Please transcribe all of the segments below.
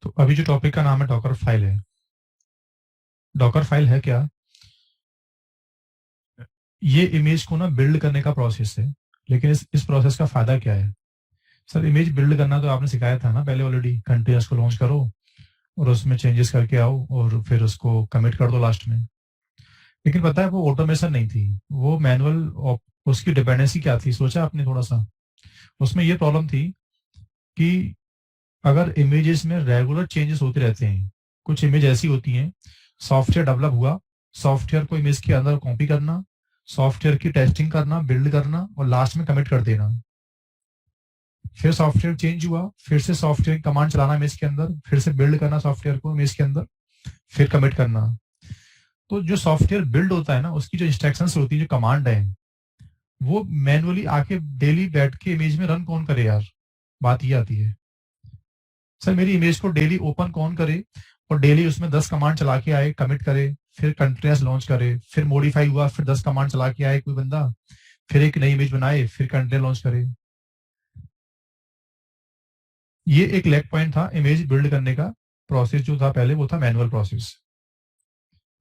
तो अभी जो टॉपिक का नाम है डॉकर फाइल है। डॉकर फाइल है क्या? ये इमेज को ना बिल्ड करने का प्रोसेस है। लेकिन इस प्रोसेस का फायदा क्या है? सर, इमेज बिल्ड करना तो आपने सिखाया था ना पहले ऑलरेडी। कंटेनर्स को लॉन्च करो और उसमें चेंजेस करके आओ और फिर उसको कमिट कर दो लास्ट में। लेकिन पता है, वो ऑटोमेशन नहीं थी, वो मैनुअल। उसकी डिपेंडेंसी क्या थी, सोचा आपने थोड़ा सा? उसमें ये प्रॉब्लम थी कि अगर इमेजेस में रेगुलर चेंजेस होते रहते हैं, कुछ इमेज ऐसी होती हैं, सॉफ्टवेयर डेवलप हुआ, सॉफ्टवेयर को इमेज के अंदर कॉपी करना, सॉफ्टवेयर की टेस्टिंग करना, बिल्ड करना और लास्ट में कमिट कर देना। फिर सॉफ्टवेयर चेंज हुआ, फिर से सॉफ्टवेयर कमांड चलाना इमेज के अंदर, फिर से बिल्ड करना सॉफ्टवेयर को इमेज के अंदर, फिर कमिट करना। तो जो सॉफ्टवेयर बिल्ड होता है ना, उसकी जो इंस्ट्रक्शंस होती है, जो कमांड है, वो मैनुअली आके डेली बैठ के इमेज में रन कौन करे यार? बात ये आती है। सर, मेरी इमेज को डेली ओपन कौन करे और डेली उसमें 10 कमांड चला के आए, कमिट करे, फिर कंटिन्यूअस लॉन्च करे, फिर मॉडिफाई हुआ, फिर 10 कमांड चला के आए कोई बंदा, फिर एक नई इमेज बनाए, फिर कंटिन्यूअस लॉन्च करे। ये एक लेग पॉइंट था इमेज बिल्ड करने का। प्रोसेस जो था पहले, वो था मैनुअल प्रोसेस।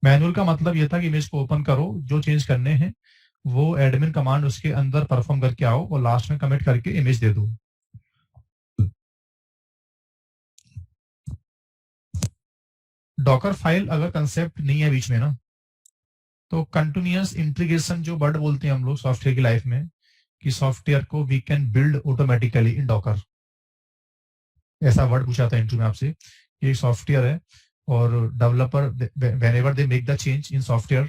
मैनुअल का मतलब ये था कि इमेज को ओपन करो, जो चेंज करने हैं वो एडमिन कमांड उसके अंदर परफॉर्म करके आओ और लास्ट में कमिट करके इमेज दे दो। डॉकर फाइल अगर कंसेप्ट नहीं है बीच में ना, तो कंटिन्यूअस इंटीग्रेशन जो वर्ड बोलते हैं हम लोग सॉफ्टवेयर की लाइफ में, कि सॉफ्टवेयर को we can build automatically in Docker. ऐसा वर्ड पूछा था इंटरव्यू में आपसे कि सॉफ्टवेयर है और developer whenever they make the change in software,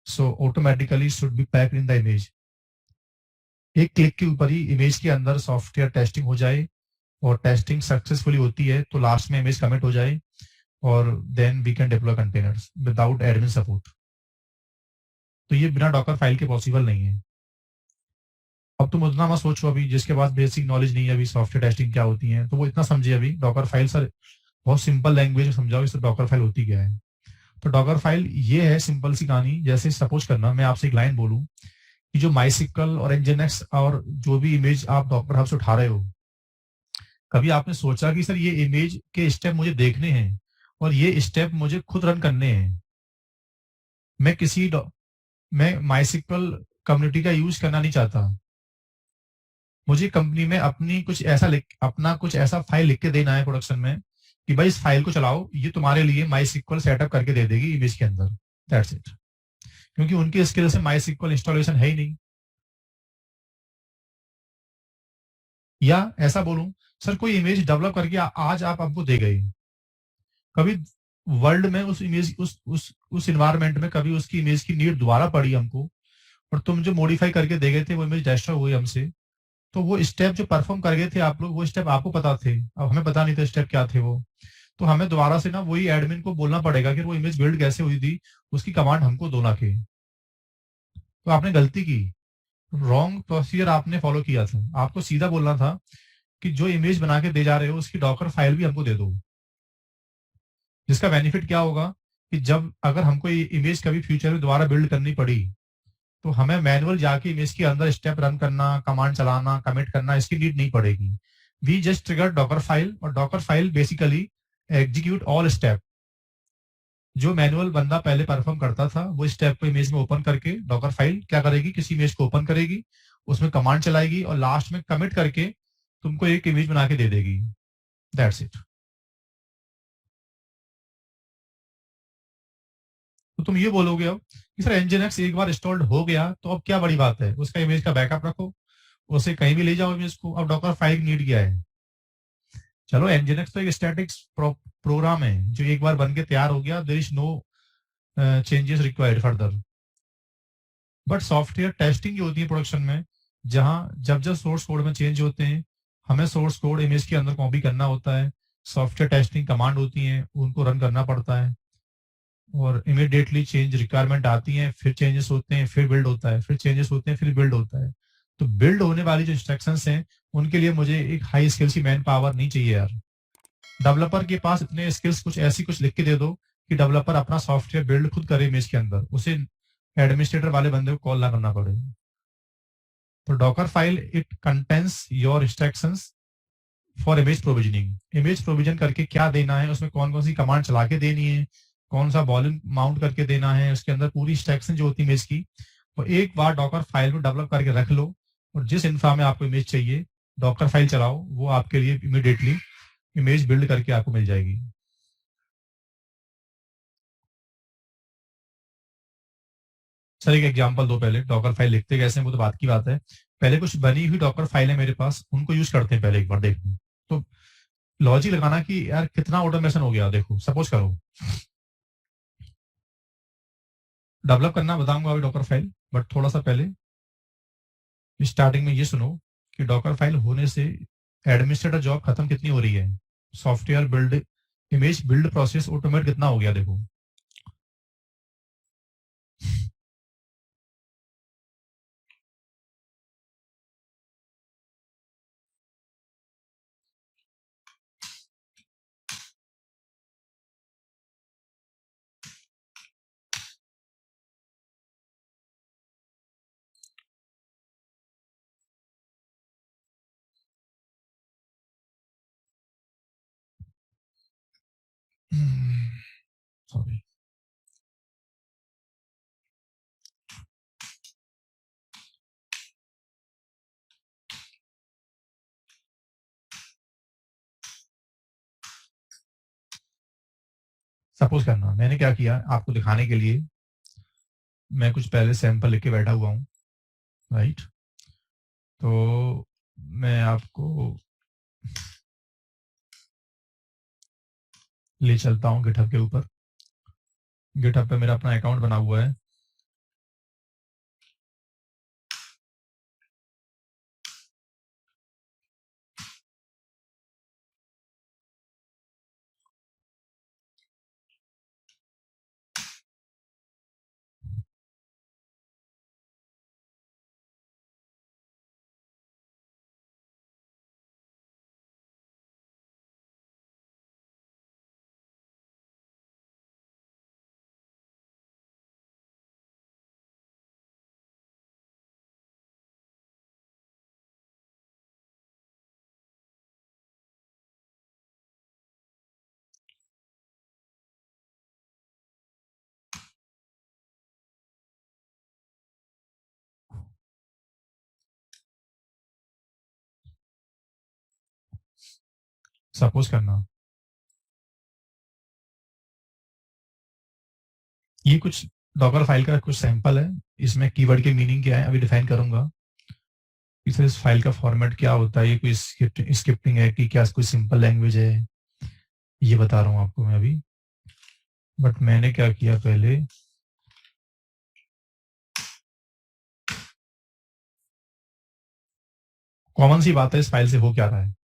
so automatically should be packed in the image. एक क्लिक के ऊपर ही इमेज के अंदर सॉफ्टवेयर टेस्टिंग हो जाए और टेस्टिंग सक्सेसफुली होती है तो लास्ट में इमेज कमिट हो जाए और then we can deploy containers without admin support. तो ये बिना डॉकर फाइल के पॉसिबल नहीं है। अब तुम उतना मत सोचो, अभी जिसके पास बेसिक नॉलेज नहीं है अभी सॉफ्टवेयर टेस्टिंग क्या होती है, तो वो इतना समझे अभी डॉकर फाइल। सर, बहुत सिंपल लैंग्वेज में समझाओ इस डॉकर फाइल होती क्या है। तो डॉकर फाइल ये है, सिंपल सी कहानी। जैसे सपोज करना मैं आपसे एक लाइन बोलूं कि जो माइसिकल और एनजीएनएक्स और जो भी इमेज आप डॉकर हब से उठा रहे हो, कभी आपने सोचा कि सर ये इमेज के स्टेप मुझे देखने हैं और ये स्टेप मुझे खुद रन करने हैं? मैं मैं माइसिकल कम्युनिटी का यूज करना नहीं चाहता। मुझे कंपनी में अपना कुछ ऐसा फाइल लिख के देना है प्रोडक्शन में कि भाई इस फाइल को चलाओ, ये तुम्हारे लिए माई सिक्वल सेटअप करके दे देगी इमेज के अंदर। That's it. क्योंकि उनकी स्किल से माई सिक्वल इंस्टॉलेशन है ही नहीं। या ऐसा बोलूं, सर कोई इमेज डेवलप करके आज आप हमको दे गए, कभी वर्ल्ड में उस इमेज उस इन्वायरमेंट में कभी उसकी इमेज की नीड दोबारा पड़ी हमको, और तुम जो मॉडिफाई करके दे गए थे वो इमेज डिस्ट्रॉय हुई हमसे, तो वो स्टेप जो परफॉर्म कर गए थे आप लोग, वो स्टेप आपको पता थे, अब हमें पता नहीं था स्टेप क्या थे वो। तो हमें दोबारा से ना वही एडमिन को बोलना पड़ेगा कि वो इमेज बिल्ड कैसे हुई थी, उसकी कमांड हमको दो ना के। तो आपने गलती की, रॉन्ग प्रोसीजर आपने फॉलो किया था। आपको सीधा बोलना था कि जो इमेज बना के दे जा रहे हो उसकी डॉकर फाइल भी हमको दे दो। जिसका बेनिफिट क्या होगा कि जब अगर हमको ये इमेज कभी फ्यूचर में दोबारा बिल्ड करनी पड़ी, तो हमें मैनुअल जाके इमेज के अंदर स्टेप रन करना, कमांड चलाना, कमिट करना, इसकी नीड नहीं पड़ेगी। We just trigger Docker file, और Docker file basically execute all step. जो मैनुअल बंदा पहले परफॉर्म करता था वो स्टेप को इमेज में ओपन करके डॉकर फाइल क्या करेगी, किसी इमेज को ओपन करेगी, उसमें कमांड चलाएगी और लास्ट में कमिट करके तुमको एक इमेज बना के दे देगी। That's it. तो तुम ये बोलोगे अब कि सर एनजीएनएक्स एक बार इंस्टॉल्ड हो गया तो अब क्या बड़ी बात है, उसका इमेज का बैकअप रखो, उसे कहीं भी ले जाओ इमेज को, अब डॉकर फाइल नीड क्या है? चलो, एनजीएनएक्स तो एक स्टैटिक्स प्रोग्राम है जो एक बार बन के तैयार हो गया, there is no changes required further. But software testing जो होती है प्रोडक्शन में, जहां जब जब सोर्स कोड में चेंज होते हैं, हमें सोर्स कोड इमेज के अंदर कॉपी करना होता है, सॉफ्टवेयर टेस्टिंग कमांड होती है, उनको रन करना पड़ता है और इमीडिएटली चेंज रिक्वायरमेंट आती है, फिर चेंजेस होते हैं, फिर बिल्ड होता है, फिर चेंजेस होते हैं, फिर बिल्ड होता है। तो बिल्ड होने वाली जो इंस्ट्रक्शंस हैं, उनके लिए मुझे एक हाई स्किल्स की मैन पावर नहीं चाहिए यार। डेवलपर के पास इतने स्किल्स कुछ लिख के दे दो कि डेवलपर अपना सॉफ्टवेयर बिल्ड खुद करे इमेज के अंदर, उसे एडमिनिस्ट्रेटर वाले बंदे को कॉल ना करना पड़े। तो Docker file it contains your instructions for image provisioning. Image provision करके क्या देना है, उसमें कौन कौन सी कमांड चला के देनी है, कौन सा वॉल्यूम माउंट करके देना है, उसके अंदर पूरी इंस्ट्रक्शन जो होती है इमेज की, तो एक बार डॉकर फाइल में डेवलप करके रख लो, और जिस इंफ्रा में आपको इमेज चाहिए डॉकर फाइल चलाओ, वो आपके लिए इमीडिएटली इमेज बिल्ड करके आपको मिल जाएगी। सर एक एग्जांपल दो, पहले डॉकर फाइल लिखते कैसे हैं वो तो बात की बात है, पहले कुछ बनी हुई डॉकर फाइल है मेरे पास, उनको यूज करते हैं पहले एक बार देखते हैं। तो लॉजिक लगाना कि यार कितना ऑटोमेशन हो गया, देखो सपोज करो डेवलप करना बताऊंगा अभी डॉकर फाइल, बट थोड़ा सा पहले स्टार्टिंग में ये सुनो कि डॉकर फाइल होने से एडमिनिस्ट्रेटर जॉब खत्म कितनी हो रही है, software build image build process automate कितना हो गया देखो। सॉरी, सपोज करना मैंने क्या किया आपको दिखाने के लिए, मैं कुछ पहले सैंपल लिख के बैठा हुआ हूँ, राइट। तो मैं आपको ले चलता हूँ गिटहब के ऊपर। गिटहब पे मेरा अपना अकाउंट बना हुआ है, सपोज करना ये कुछ डॉकर फाइल का कुछ सैंपल है, इसमें कीवर्ड के मीनिंग क्या है अभी डिफाइन करूंगा, इस फाइल का फॉर्मेट क्या होता है, ये कोई स्क्रिप्टिंग है कि क्या कोई सिंपल लैंग्वेज है, ये बता रहा हूँ आपको मैं अभी। बट मैंने क्या किया पहले, कॉमन सी बात है इस फाइल से हो क्या रहा है,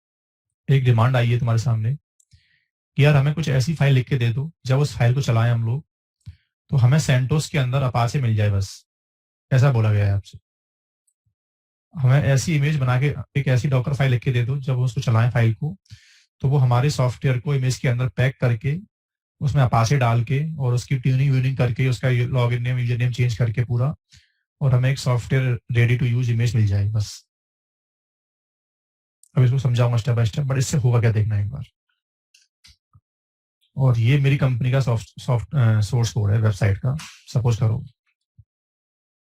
एक डिमांड आई है तुम्हारे सामने कि यार हमें कुछ ऐसी फाइल लिख के दे दो, जब उस फाइल को चलाएं हम लोग तो हमें सेंटोस के अंदर अपाचे मिल जाए बस, ऐसा बोला गया है आपसे। हमें ऐसी इमेज बना के एक ऐसी डॉकर फाइल लिख के दे दो, जब उसको चलाएं फाइल को तो वो हमारे सॉफ्टवेयर को इमेज के अंदर पैक करके उसमें अपाचे डाल के और उसकी ट्यूनिंग व्यूनिंग करके उसका login name user name change करके पूरा, और हमें एक software ready to use image मिल जाए बस। अब इसको समझाऊंगा स्टेप बाय स्टेप, बट इससे होगा क्या देखना एक बार। और ये मेरी कंपनी का सॉफ्ट सॉफ्ट सोर्स कोड है वेबसाइट का, सपोज करो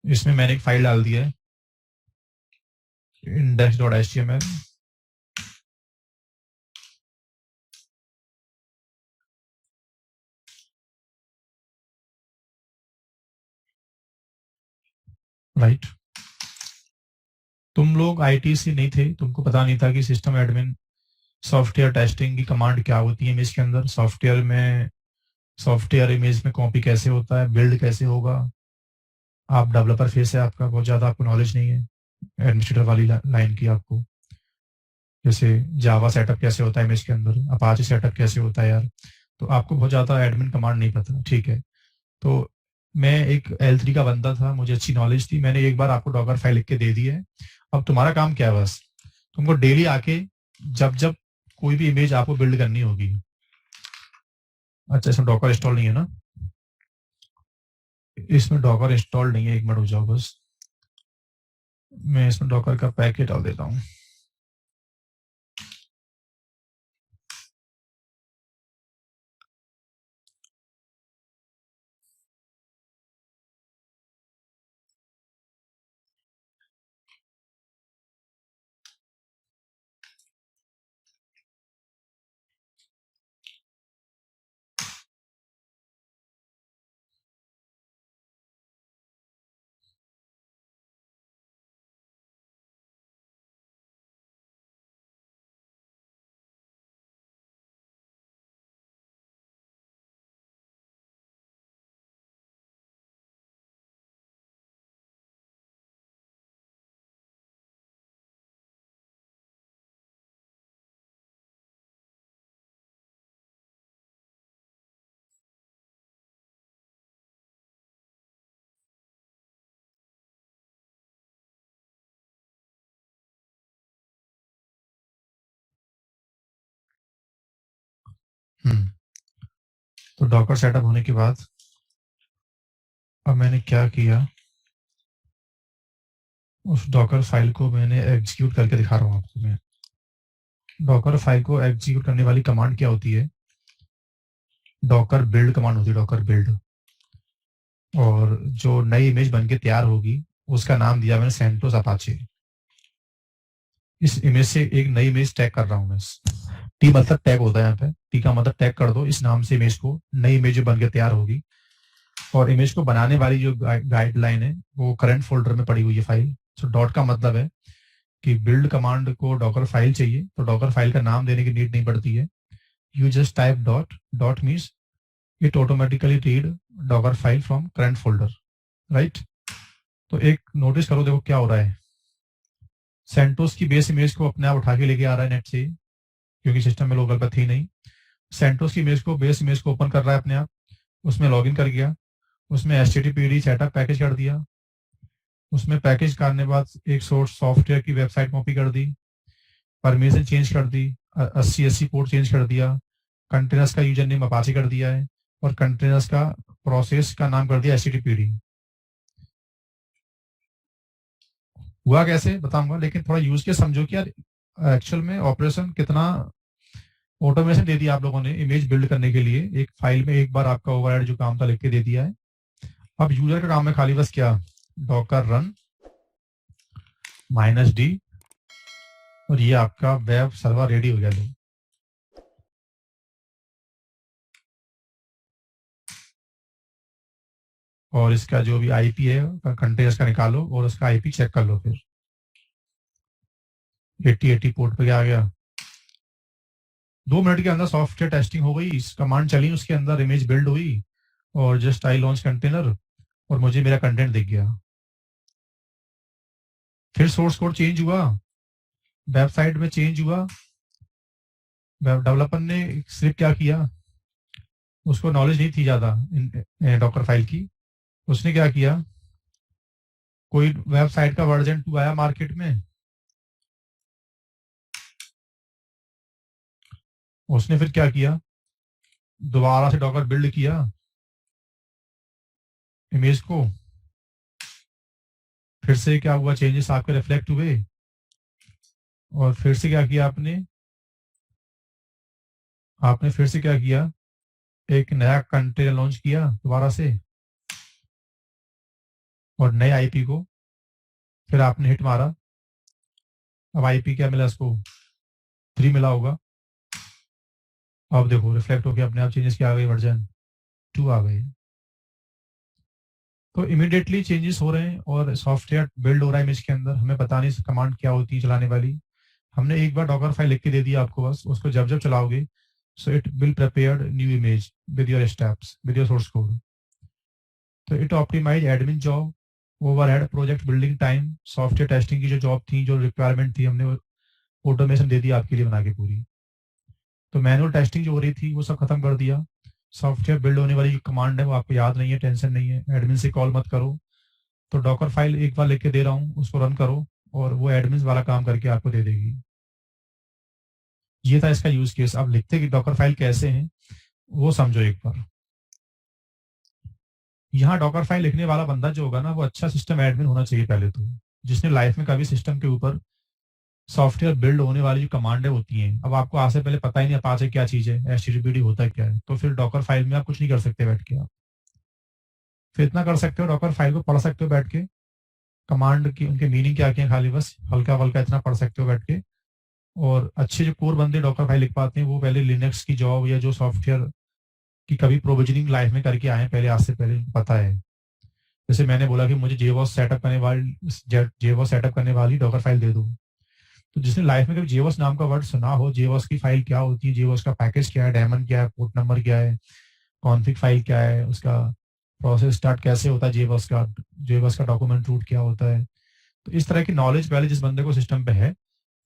इसमें मैंने एक फाइल डाल दी है index.html, राइट। तुम लोग आईटी से नहीं थे, तुमको पता नहीं था कि सिस्टम एडमिन सॉफ्टवेयर टेस्टिंग की कमांड क्या होती है इमेज के अंदर, सॉफ्टवेयर में सॉफ्टवेयर इमेज में कॉपी कैसे होता है, बिल्ड कैसे होगा। आप डेवलपर फेस है आपका, बहुत ज्यादा आपको नॉलेज नहीं है एडमिनिस्ट्रेटर वाली लाइन की आपको, जैसे जावा सेटअप कैसे होता है इमेज के अंदर, अपाचे सेटअप कैसे होता है यार, तो आपको बहुत ज्यादा एडमिन कमांड नहीं पता, ठीक है। तो मैं एक L3 का बंदा था, मुझे अच्छी नॉलेज थी, मैंने एक बार आपको डॉकर फाइल लिख के दे दी है। अब तुम्हारा काम क्या है, बस तुमको डेली आके जब जब कोई भी इमेज आपको बिल्ड करनी होगी, अच्छा इसमें डॉकर इंस्टॉल नहीं है ना, इसमें डॉकर इंस्टॉल नहीं है, एक मिनट हो जाओ बस, मैं इसमें डॉकर का पैकेट डाल देता हूँ। तो डॉकर सेटअप होने के बाद अब मैंने क्या किया, उस डॉकर फाइल को मैंने एग्जीक्यूट करके दिखा रहा हूँ आपको मैं। डॉकर फाइल को एग्जीक्यूट करने वाली कमांड क्या होती है, डॉकर बिल्ड कमांड होती है, डॉकर बिल्ड। और जो नई इमेज बनके तैयार होगी उसका नाम दिया मैंने सेंटोस अपाचे। इस इमेज से एक नई इमेज टैग कर रहा हूँ मैं। टी मतलब टैग होता है यहाँ पे, टी का मतलब टैग कर दो इस नाम से इमेज को, नई इमेज जो बनके तैयार होगी। और इमेज को बनाने वाली जो गाइडलाइन है वो करंट फोल्डर में पड़ी हुई है फाइल। सो डॉट का मतलब है कि बिल्ड कमांड को डॉकर फाइल चाहिए तो डॉकर फाइल का नाम देने की नीड नहीं पड़ती है। You just type dot, dot means it automatically read Docker file from current folder, right. तो एक नोटिस करो, देखो क्या हो रहा है, सेंटोस की बेस इमेज को अपने आप उठा के लेके आ रहा है नेट से, क्योंकि सिस्टम में लोकल पर थी नहीं। सेंटोस की इमेज को, बेस इमेज को ओपन कर रहा है अपने आप, उसमें लॉगिन कर गया, उसमें HTTPD सेटअप पैकेज कर दिया, उसमें पैकेज करने बाद एक सोर्स सॉफ्टवेयर की वेबसाइट कॉपी कर दी, परमिशन चेंज कर दी, 80 पोर्ट चेंज कर दिया, कंटेनर्स का यूजर नेम अपाचे कर दिया है और कंटेनर्स का प्रोसेस का नाम कर दिया HTTPD। हुआ कैसे बताऊंगा, लेकिन थोड़ा यूज के समझो कि यार एक्चुअल में ऑपरेशन कितना ऑटोमेशन दे दिया आप लोगों ने इमेज बिल्ड करने के लिए। एक फाइल में एक बार आपका ओवरराइड जो काम था लिख के दे दिया है। अब यूजर का काम है खाली बस क्या, डॉकर रन -d और ये आपका वेब सर्वर रेडी हो गया। और इसका जो भी आईपी है कंटेनर्स का निकालो और उसका आईपी चेक कर लो। फिर 80 पोर्ट पे आ गया, 2 मिनट के अंदर सॉफ्टवेयर टेस्टिंग हो गई, कमांड चली, उसके अंदर इमेज बिल्ड हुई और जस्ट आई लॉन्च कंटेनर और मुझे मेरा कंटेंट दिख गया। फिर सोर्स कोड चेंज हुआ, वेबसाइट में चेंज हुआ, डेवलपर ने सिर्फ क्या किया, उसको नॉलेज नहीं थी ज्यादा डॉकर फाइल की, उसने क्या किया, कोई वेबसाइट का वर्जन 2 आया मार्केट में, उसने फिर क्या किया, दोबारा से डॉकर बिल्ड किया इमेज को, फिर से क्या हुआ, चेंजेस आपके रिफ्लेक्ट हुए और फिर से क्या किया आपने आपने फिर से क्या किया, एक नया कंटेनर लॉन्च किया दोबारा से और नए आईपी को फिर आपने हिट मारा। अब आईपी क्या मिला, इसको 3 मिला होगा। अब देखो रिफ्लेक्ट होकर अपने आप चेंजेस क्या आ गई, वर्जन 2 आ गई। तो इमीडिएटली चेंजेस हो रहे हैं और सॉफ्टवेयर बिल्ड हो रहा है इमेज के अंदर। हमें पता नहीं कमांड क्या होती है चलाने वाली, हमने एक बार डॉकर फाइल लिख के दे दिया आपको, बस उसको जब जब चलाओगे so it will prepare new image with your steps with your source code. तो it optimise admin job, overhead, project building time, software testing की जो जॉब थी, जो रिक्वायरमेंट थी, हमने ऑटोमेशन दे दिया आपके लिए बना के पूरी। तो मैनुअल टेस्टिंग जो हो रही थी वो सब खत्म कर दिया। सॉफ्टवेयर बिल्ड होने वाली कमांड है वो आपको याद नहीं है, टेंशन नहीं है, एडमिन से कॉल मत करो। तो डॉकर फाइल एक बार लेके दे रहा हूँ, उसको रन करो और वो एडमिन वाला काम करके आपको दे देगी। ये था इसका यूज केस। अब लिखते कि डॉकर फाइल कैसे हैं वो समझो एक बार। यहाँ डॉकर फाइल लिखने वाला बंदा जो होगा ना, वो अच्छा सिस्टम एडमिन होना चाहिए पहले तो, जिसने लाइफ में कभी सिस्टम के ऊपर सॉफ्टवेयर बिल्ड होने वाली जो कमांडें होती हैं, अब आपको आज से पहले पता ही नहीं अपाचे क्या चीज है, HTTPD होता है क्या है, तो फिर डॉकर फाइल में आप कुछ नहीं कर सकते बैठ के। आप फिर इतना कर सकते हो, डॉकर फाइल को पढ़ सकते हो बैठ के, कमांड की उनके मीनिंग क्या क्या, खाली बस हल्का हल्का इतना पढ़ सकते हो बैठ के। और अच्छे जो कोर बंदे डॉकर फाइल लिख पाते हैं वो पहले लिनक्स की जॉब या जो सॉफ्टवेयर की कभी प्रोविजनिंग लाइफ में करके आए पहले, आज से पहले पता है। जैसे मैंने बोला कि मुझे जेवॉस सेटअप करने वाली डॉकर फाइल दे दो, तो जिसने लाइफ में कभी जेवॉस नाम का वर्ड सुना हो, जेवॉस की फाइल क्या होती है, जेवॉस का पैकेज क्या है, डेमन क्या है, पोर्ट नंबर क्या है, कॉन्फ़िग फाइल क्या है, उसका प्रोसेस स्टार्ट कैसे होता है, जेवॉस का डॉक्यूमेंट रूट क्या होता है, तो इस तरह की नॉलेज पहले जिस बंदे को सिस्टम पे है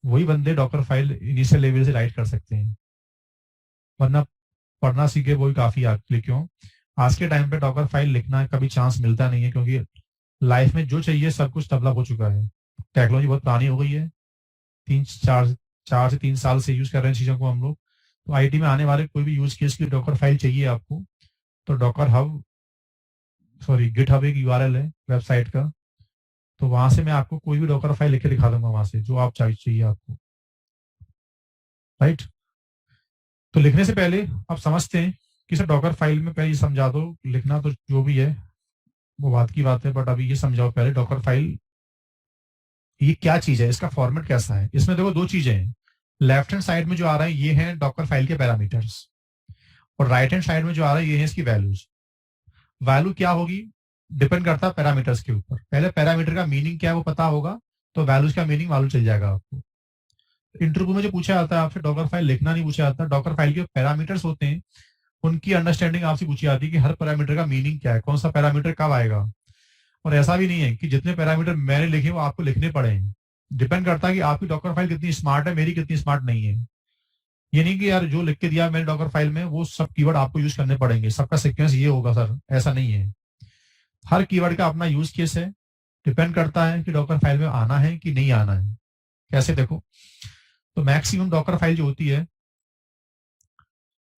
वही बंदे डॉकर फाइल इनिशियल लेवल से राइट कर सकते हैं। वरना पढ़ना सीखे वही काफी है आपके लिए। क्यों, आज के टाइम पे डॉकर फाइल लिखना कभी चांस मिलता नहीं है, क्योंकि लाइफ में जो चाहिए सब कुछ डेवलप हो चुका है। टेक्नोलॉजी बहुत पुरानी हो गई है, 3 4 4 से 3 साल से यूज कर रहे हैं चीजों को हम लोग। तो आईटी में आने वाले कोई भी यूज केस की डॉकर फाइल चाहिए आपको, तो Docker Hub, sorry GitHub एक यूआरएल है वेबसाइट का, तो वहां से मैं आपको कोई भी डॉकर फाइल लिख के दिखा दूंगा वहां से, जो आप चाहिए आपको, राइट। तो लिखने से पहले आप समझते हैं कि सर डॉकर फाइल में पहले ये समझा दो, लिखना तो जो भी है वो बात की बात है, बट अभी ये समझाओ पहले डॉकर फाइल ये क्या चीज है, इसका फॉर्मेट कैसा है। इसमें देखो दो चीजें हैं, लेफ्ट हैंड साइड में जो आ रहा है ये है डॉकर फाइल के पैरामीटर्स, और राइट हैंड साइड में जो आ रहा है ये है इसकी वैल्यूज। वैल्यू क्या होगी डिपेंड करता है पैरामीटर्स के ऊपर। पहले पैरामीटर का मीनिंग क्या है वो पता होगा, तो वैल्यूज का मीनिंग मालूम चल जाएगा आपको। इंटरव्यू में जो पूछा जाता है आपसे डॉकर फाइल लिखना नहीं पूछा जाता, डॉकर फाइल के पैरामीटर्स होते हैं उनकी अंडरस्टैंडिंग आपसे पूछी जाती है कि हर पैरामीटर का मीनिंग क्या है, कौन सा पैरामीटर कब आएगा। और ऐसा भी नहीं है कि जितने पैरामीटर मैंने लिखे वो आपको लिखने पड़े हैं, डिपेंड करता है कि आपकी डॉकर फाइल कितनी स्मार्ट है, मेरी कितनी स्मार्ट नहीं है। ये नहीं कि यार जो लिख के दिया मैंने डॉकर फाइल में वो सब कीवर्ड आपको यूज करने पड़ेंगे, सबका सीक्वेंस ये होगा सर, ऐसा नहीं है। हर कीवर्ड का अपना यूज केस है, डिपेंड करता है कि डॉकर फाइल में आना है कि नहीं आना है। कैसे देखो, तो मैक्सिमम डॉकर फाइल जो होती है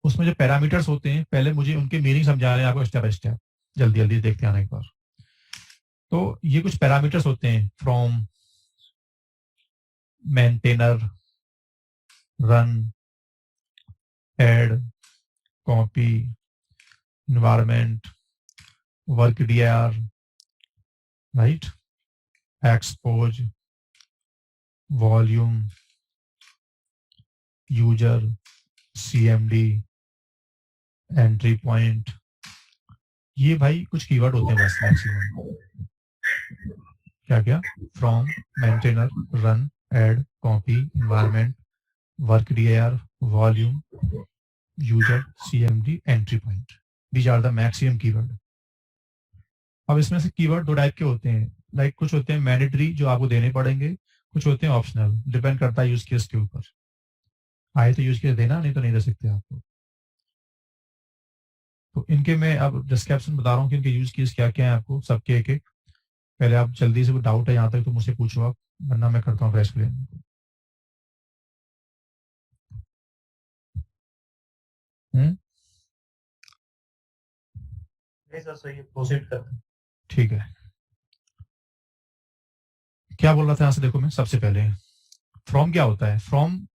उसमें जो पैरामीटर्स होते हैं, पहले मुझे उनके मीनिंग समझा रहे हैं आपको स्टेप बाय स्टेप, जल्दी जल्दी देखते हैं एक बार। तो ये कुछ पैरामीटर्स होते हैं, from, maintainer, run, add, copy, environment, work DR, write, expose, volume, user, CMD, entry point. ये भाई कुछ कीवर्ड होते हैं बस मैक्सिमम। क्या क्या, from, maintainer, run, add, copy, environment, work DR, volume, user, CMD, entry point. These are the maximum keyword. अब इसमें से कीवर्ड दो टाइप के होते हैं, लाइक कुछ होते हैं मैंडेटरी जो आपको देने पड़ेंगे, कुछ होते हैं ऑप्शनल, डिपेंड करता है यूज केस के ऊपर। आए तो यूज केस देना, नहीं तो नहीं दे सकते आपको। तो इनके मैं अब डिस्क्रिप्शन बता रहा हूँ कि इनके यूज केस क्या क्या है आपको सबके एक एक। पहले आप जल्दी से, कोई डाउट है यहाँ तक तो मुझसे पूछो आप, वरना मैं करता हूँ फ्रेश क्लियर। नहीं सर सही है, प्रोसीड करते हैं। ठीक है, क्या बोल रहा था यहाँ से देखो मैं सबसे पहले, फ्रॉम क्या होता है। फ्रॉम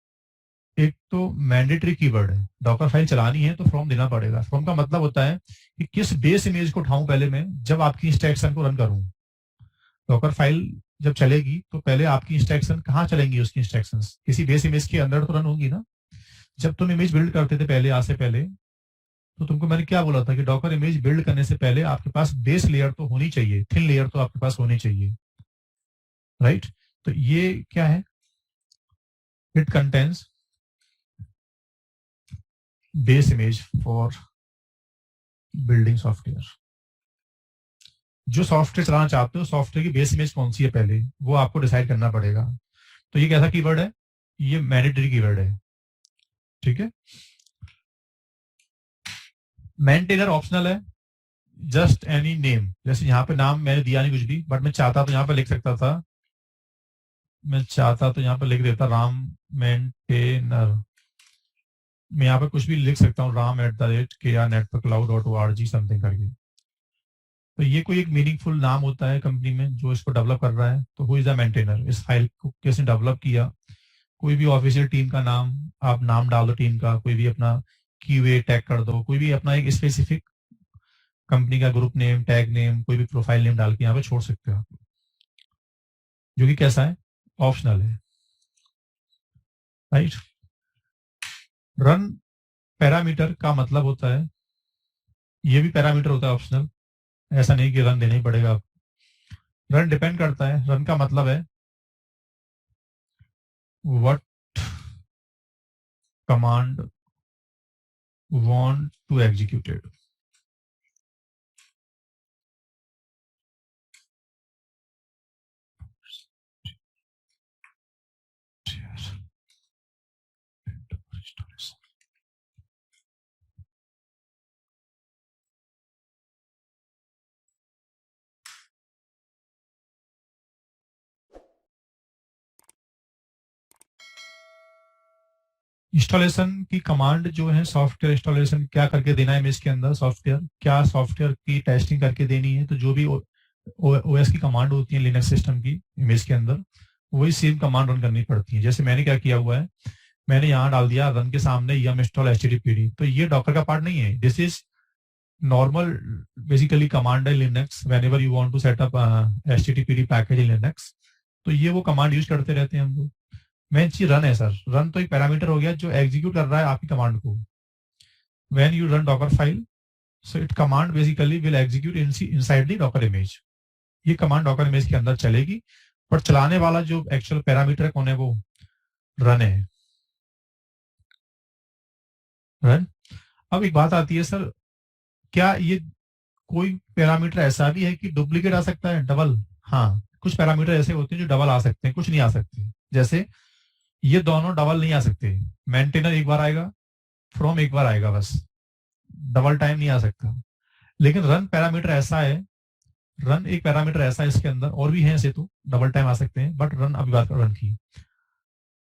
एक तो मैंडेटरी कीवर्ड है, डॉकर फाइल चलानी है तो फ्रॉम देना पड़ेगा। फ्रॉम का मतलब होता है कि किस बेस इमेज को उठाऊं पहले मैं जब आपकी इंस्ट्रक्शन को रन करूं। डॉकर फाइल जब चलेगी तो पहले आपकी इंस्ट्रक्शन कहाँ चलेंगी, उसकी इंस्ट्रक्शंस किसी बेस इमेज के अंदर तो रन होंगी ना। जब तुम इमेज बिल्ड करते थे पहले, आज से पहले, तो तुमको मैंने क्या बोला था कि डॉकर इमेज बिल्ड करने से पहले आपके पास बेस लेयर तो होनी चाहिए, थिन लेयर तो आपके पास होनी चाहिए, राइट। तो ये क्या है, it contains base image for building software. जो सॉफ्टवेयर चलाना चाहते हो सॉफ्टवेयर की बेस इमेज कौन सी है पहले वो आपको डिसाइड करना पड़ेगा। तो ये कैसा कीवर्ड है, ये मैंडेटरी कीवर्ड है, ठीक है। मेंटेनर ऑप्शनल है, जस्ट एनी नेम, जैसे यहाँ पे नाम मैंने दिया नहीं कुछ भी, बट मैं चाहता तो यहाँ पे लिख सकता था, मैं चाहता तो यहाँ पे लिख देता राम मेंटेनर। मैं यहाँ पे कुछ भी लिख सकता हूँ, राम @krnetworkcloud.org समथिंग करके। तो ये कोई एक मीनिंगफुल नाम होता है कंपनी में जो इसको डेवलप कर रहा है, तो हु इज द मेंटेनर, इस फाइल को कैसे डेवलप किया। कोई भी ऑफिशियल टीम का नाम, आप नाम डाल दो टीम का, कोई भी अपना कीवे टैग कर दो, कोई भी अपना एक स्पेसिफिक कंपनी का ग्रुप नेम, टैग नेम, कोई भी प्रोफाइल नेम डाल के यहाँ पे छोड़ सकते हो आप, जो कि कैसा है, ऑप्शनल है, राइट। रन पैरामीटर का मतलब होता है, ये भी पैरामीटर होता है ऑप्शनल, ऐसा नहीं कि रन देना ही पड़ेगा आप। रन डिपेंड करता है, रन का मतलब है what command want to executed. Installation की कमांड जो है, सॉफ्टवेयर इंस्टॉलेशन क्या करके देना है इमेज के अंदर, सॉफ्टवेयर क्या सॉफ्टवेयर की टेस्टिंग करके देनी है, तो जो भी ओएस की कमांड होती है लिनक्स सिस्टम की इमेज के अंदर, वही सेम कमांड रन करनी पड़ती है। जैसे मैंने क्या किया हुआ है, मैंने यहाँ डाल दिया रन के सामने yum install httpd, तो ये डॉकर का पार्ट नहीं है, this is normal basically command है Linux whenever you want to set up httpd package in Linux, तो ये वो कमांड यूज करते रहते हैं हम लोग। मेन चीज रन है सर, रन तो एक पैरामीटर हो गया जो एग्जीक्यूट कर रहा है आपकी कमांड को। When you run Docker file, so it command basically will execute inside the Docker image. ये कमांड डॉकर इमेज के अंदर चलेगी, पर चलाने वाला जो एक्चुअल पैरामीटर है कौन है, वो रन है, रन। अब एक बात आती है सर, क्या ये कोई पैरामीटर ऐसा भी है कि डुप्लीकेट आ सकता है, डबल? हाँ, कुछ पैरामीटर ऐसे होते हैं जो डबल आ सकते हैं, कुछ नहीं आ सकते। जैसे ये दोनों डबल नहीं आ सकते, मेंटेनर एक बार आएगा, फ्रॉम एक बार आएगा, बस डबल टाइम नहीं आ सकता। लेकिन रन पैरामीटर ऐसा है, रन एक पैरामीटर ऐसा है इसके अंदर, और भी है ऐसे तो डबल टाइम आ सकते हैं, बट रन अभी बात कर रन की।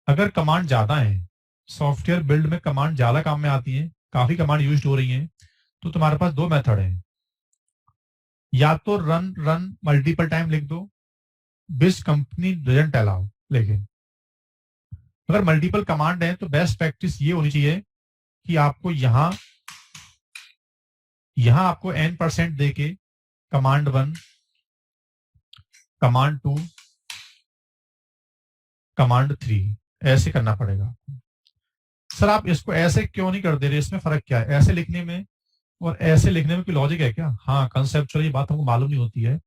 अगर कमांड ज्यादा है, सॉफ्टवेयर बिल्ड में कमांड ज्यादा काम में आती है, काफी कमांड यूज हो रही है, तो तुम्हारे पास दो मेथड है, या तो रन रन मल्टीपल टाइम लिख दो, बिस कंपनी डजंट अलाउ। लेकिन अगर मल्टीपल कमांड है तो बेस्ट प्रैक्टिस ये होनी चाहिए कि आपको यहां आपको n% देके कमांड 1, कमांड 2, कमांड 3 ऐसे करना पड़ेगा। सर आप इसको ऐसे क्यों नहीं कर दे रहे, इसमें फर्क क्या है? ऐसे लिखने में और ऐसे लिखने में कोई लॉजिक है क्या? हाँ, कंसेप्चुअली बात हमको मालूम नहीं होती है।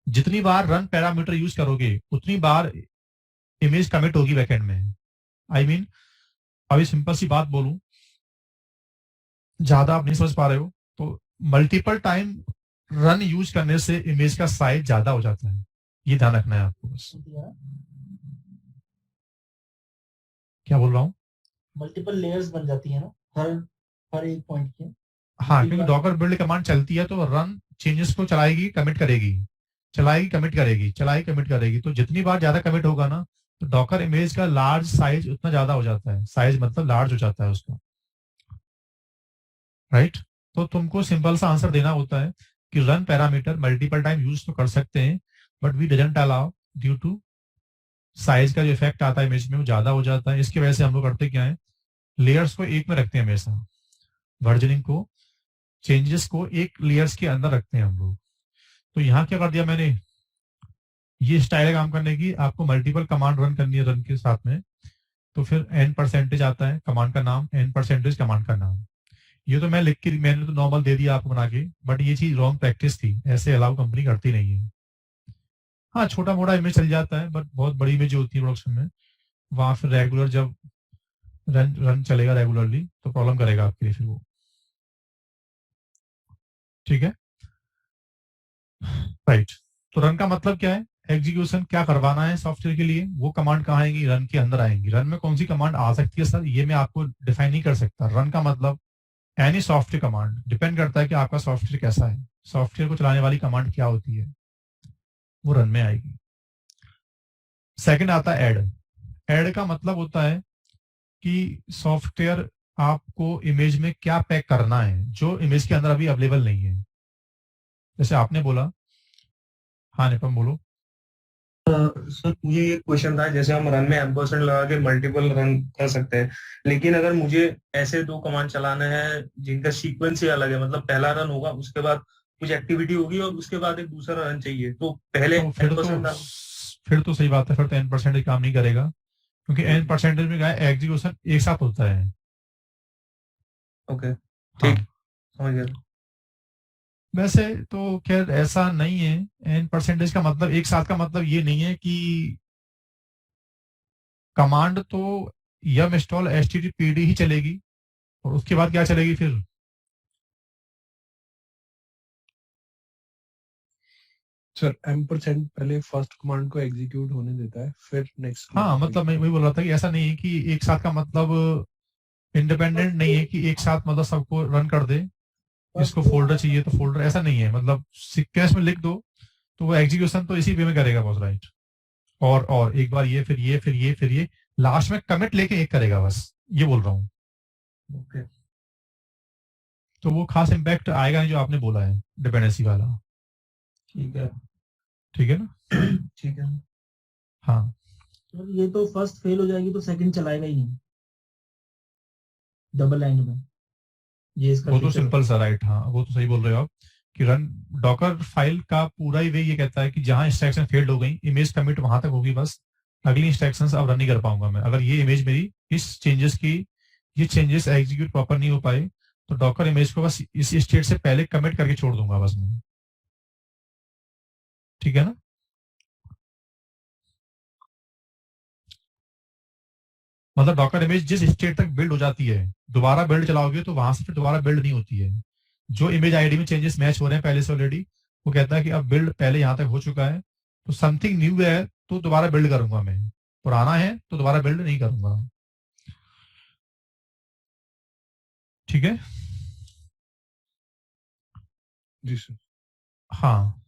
जितनी बार रन पैरामीटर यूज करोगे उतनी बार इमेज कमिट होगी बैकएंड में। आई मीन अभी सिंपल सी बात बोलूं, ज्यादा आप नहीं समझ पा रहे हो, तो मल्टीपल टाइम रन यूज करने से इमेज का साइज ज्यादा हो जाता है, ये ध्यान रखना है आपको बस। क्या बोल रहा हूँ? मल्टीपल लेयर्स बन जाती है ना हर हर एक पॉइंट के। हाँ, क्योंकि डॉकर बिल्ड कमांड चलती है तो रन चेंजेस को चलाएगी, कमिट करेगी, चलाएगी, कमिट करेगी, चलाएगी, कमिट करेगी, तो जितनी बार ज्यादा कमिट होगा ना, तो डॉकर इमेज का लार्ज साइज उतना ज्यादा हो जाता है, साइज मतलब लार्ज हो जाता है उसका, राइट। तो तुमको सिंपल सा आंसर देना होता है कि run parameter multiple time use तो कर सकते हैं, but we doesn't allow due to size का जो इफेक्ट आता है इमेज में वो ज्यादा हो जाता है। इसकी वजह से हम लोग करते क्या है, लेयर्स को एक में रखते हैं हमेशा, वर्जनिंग को, चेंजेस को एक लेयर्स के अंदर रखते हैं हम लोग। तो यहाँ क्या कर दिया मैंने, ये स्टाइल काम करने की, आपको मल्टीपल कमांड रन करनी है रन के साथ में, तो फिर n% आता है कमांड का नाम, n% कमांड का नाम। ये तो मैं लिख के, मैंने तो नॉर्मल दे दिया आपको बना के, बट ये चीज रॉन्ग प्रैक्टिस थी, ऐसे अलाउ कंपनी करती नहीं है। हाँ, छोटा मोटा इमेज चल जाता है, बट बहुत बड़ी इमेज होती है प्रोडक्शन में, वहां फिर रेगुलर जब रन चलेगा रेगुलरली तो प्रॉब्लम करेगा आपके लिए फिर वो। ठीक है, राइट। तो रन का मतलब क्या है, एग्जीक्यूशन क्या करवाना है सॉफ्टवेयर के लिए, वो कमांड कहाँ आएंगी, रन के अंदर आएंगी। रन में कौन सी कमांड आ सकती है सर, ये मैं आपको डिफाइन नहीं कर सकता। रन का मतलब एनी सॉफ्टवेयर कमांड, डिपेंड करता है कि आपका सॉफ्टवेयर कैसा है, सॉफ्टवेयर को चलाने वाली कमांड क्या होती है, वो रन में आएगी। सेकंड आता है ऐड। ऐड का मतलब होता है कि सॉफ्टवेयर आपको इमेज में क्या पैक करना है जो इमेज के अंदर अभी अवेलेबल नहीं है। जैसे आपने बोला, हाँ निपम बोलो। सर मुझे ये क्वेश्चन था, जैसे हम रन में एम्परसेंड लगा के मल्टीपल रन कर सकते हैं, लेकिन अगर मुझे ऐसे दो कमांड चलाना है जिनका सीक्वेंस ही अलग है, मतलब पहला रन होगा उसके बाद कुछ एक्टिविटी होगी और उसके बाद एक दूसरा रन चाहिए, तो पहले तो फिर तो सही बात है, फिर तो n% काम नहीं करेगा, क्योंकि n% में क्या है, एग्जीक्यूशन एक साथ होता है। ओके, हाँ, ठीक, समझ गया। वैसे तो खैर ऐसा नहीं है, n% का मतलब एक साथ का मतलब ये नहीं है कि कमांड तो yum install httpd ही चलेगी और उसके बाद क्या चलेगी फिर। सर m% पहले फर्स्ट कमांड को एग्जीक्यूट होने देता है, फिर नेक्स्ट। हाँ, मतलब मैं वही बोल रहा था कि ऐसा नहीं है कि एक साथ का मतलब इंडिपेंडेंट नहीं है कि एक साथ मतलब सबको रन कर दे, इसको फोल्डर चाहिए तो फोल्डर, ऐसा नहीं है। मतलब सीक्वेंस में लिख दो तो वो एग्जीक्यूशन तो इसी वे में करेगा बस, राइट। और एक बार ये, फिर ये, फिर ये, फिर ये, लास्ट में कमिट लेके एक करेगा बस, ये बोल रहा हूँ। ओके तो वो खास इम्पैक्ट आएगा नहीं जो आपने बोला है डिपेंडेंसी वाला। ठीक है ठीक है ना? ठीक है हाँ, तो ये तो फर्स्ट फेल हो जाएगी तो सेकंड चलाएगा ही नहीं डबल एंड में, ये इसका वो तो फीचर सिंपल सा राइट। हाँ, वो तो सही बोल रहे हो आप कि रन डॉकर फाइल का पूरा ही वे ये कहता है कि जहां इंस्ट्रक्शन फेल्ड हो गई, इमेज कमिट वहां तक होगी, बस अगली इंस्ट्रक्शंस अब रन नहीं कर पाऊंगा मैं। अगर ये इमेज मेरी ये चेंजेस एग्जीक्यूट प्रॉपर नहीं हो पाए तो डॉकर इमेज को बस इस स्टेट से पहले कमिट करके छोड़ दूंगा बस मैं। ठीक है ना? मतलब डॉकर इमेज जिस स्टेट तक बिल्ड हो जाती है, दोबारा बिल्ड चलाओगे तो वहां से फिर दोबारा बिल्ड नहीं होती है। जो इमेज आईडी में चेंजेस मैच हो रहे हैं पहले से ऑलरेडी, वो कहता है कि अब बिल्ड पहले यहां तक हो चुका है, तो समथिंग न्यू है तो दोबारा बिल्ड करूंगा मैं, पुराना है तो दोबारा बिल्ड नहीं करूंगा। ठीक है? जी सर। हाँ,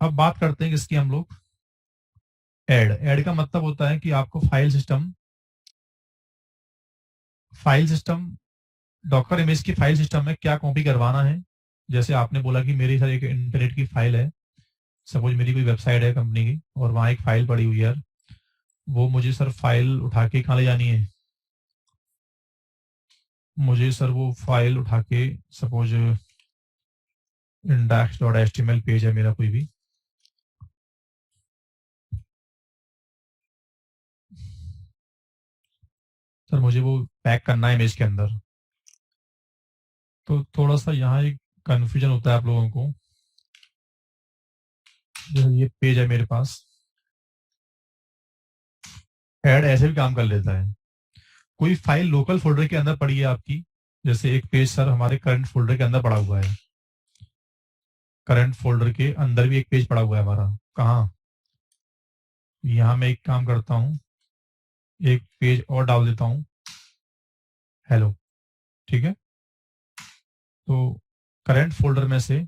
अब बात करते हैं किसकी हम लोग। ऐड का मतलब होता है कि आपको फाइल सिस्टम डॉकर इमेज की फाइल सिस्टम में क्या कॉपी करवाना है। जैसे आपने बोला कि मेरी सर एक इंटरनेट की फाइल है, सपोज मेरी कोई वेबसाइट है कंपनी की और वहां एक फाइल पड़ी हुई है यार, वो मुझे सर फाइल उठा के कहाँ ले जानी है। मुझे सर वो फाइल उठा के, सपोज index.html पेज है मेरा कोई भी, सर मुझे वो पैक करना है इमेज के अंदर। तो थोड़ा सा यहाँ एक कंफ्यूजन होता है आप लोगों को। ये पेज है मेरे पास, ऐड ऐसे भी काम कर लेता है। कोई फाइल लोकल फोल्डर के अंदर पड़ी है आपकी, जैसे एक पेज सर हमारे करंट फोल्डर के अंदर पड़ा हुआ है, करंट फोल्डर के अंदर भी एक पेज पड़ा हुआ है हमारा। कहाँ? यहाँ मैं एक काम करता हूँ, एक पेज और डाल देता हूँ, हेलो। ठीक है? तो करंट फोल्डर में से,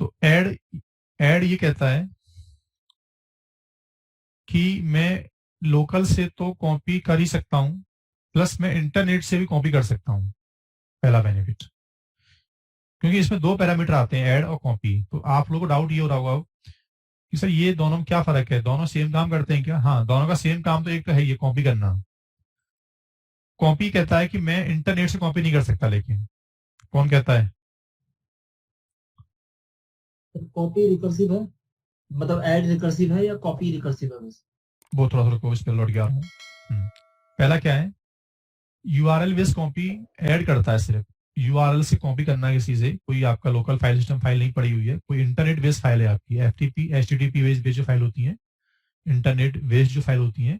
तो ऐड ये कहता है कि मैं लोकल से तो कॉपी कर ही सकता हूं, प्लस मैं इंटरनेट से भी कॉपी कर सकता हूं। पहला बेनिफिट, क्योंकि इसमें दो पैरामीटर आते हैं, ऐड और कॉपी। तो आप लोगों को डाउट ये हो रहा होगा कि सर ये दोनों में क्या फर्क है, दोनों सेम काम करते हैं क्या? हाँ, दोनों का सेम काम तो एक तो है ये कॉपी करना। कॉपी कहता है कि मैं इंटरनेट से कॉपी नहीं कर सकता, लेकिन कौन कहता है? कॉपी रिकर्सिव है, मतलब ऐड रिकर्सिव है या कॉपी रिकर्सिव है बस? वो थोड़ा थोड़ा इस पे लौट गया हूँ। पहला क्या है, यूआरएल बेस्ड कॉपी ऐड करता है, सिर्फ यूआरएल से कॉपी करना है किसी से। कोई आपका लोकल फाइल सिस्टम फाइल नहीं पड़ी हुई है, कोई इंटरनेट बेस्ड फाइल है आपकी, एफटीपी एचटीटीपी बेस्ड जो फाइल होती है, इंटरनेट बेस्ड जो फाइल होती है,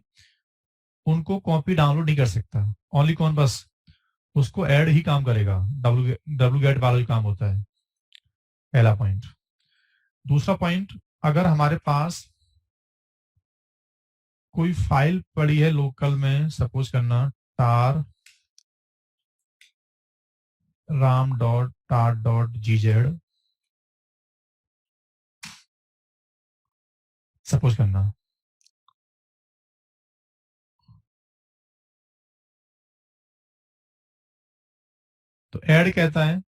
उनको कॉपी डाउनलोड नहीं कर सकता। ओनली कौन? बस उसको ऐड ही काम करेगा, डब्ल्यू गेट वाला जो काम होता है। पहला पॉइंट। दूसरा पॉइंट, अगर हमारे पास कोई फाइल पड़ी है लोकल में, सपोज करना tar ram.tar.gz, सपोज करना, तो ऐड कहता है,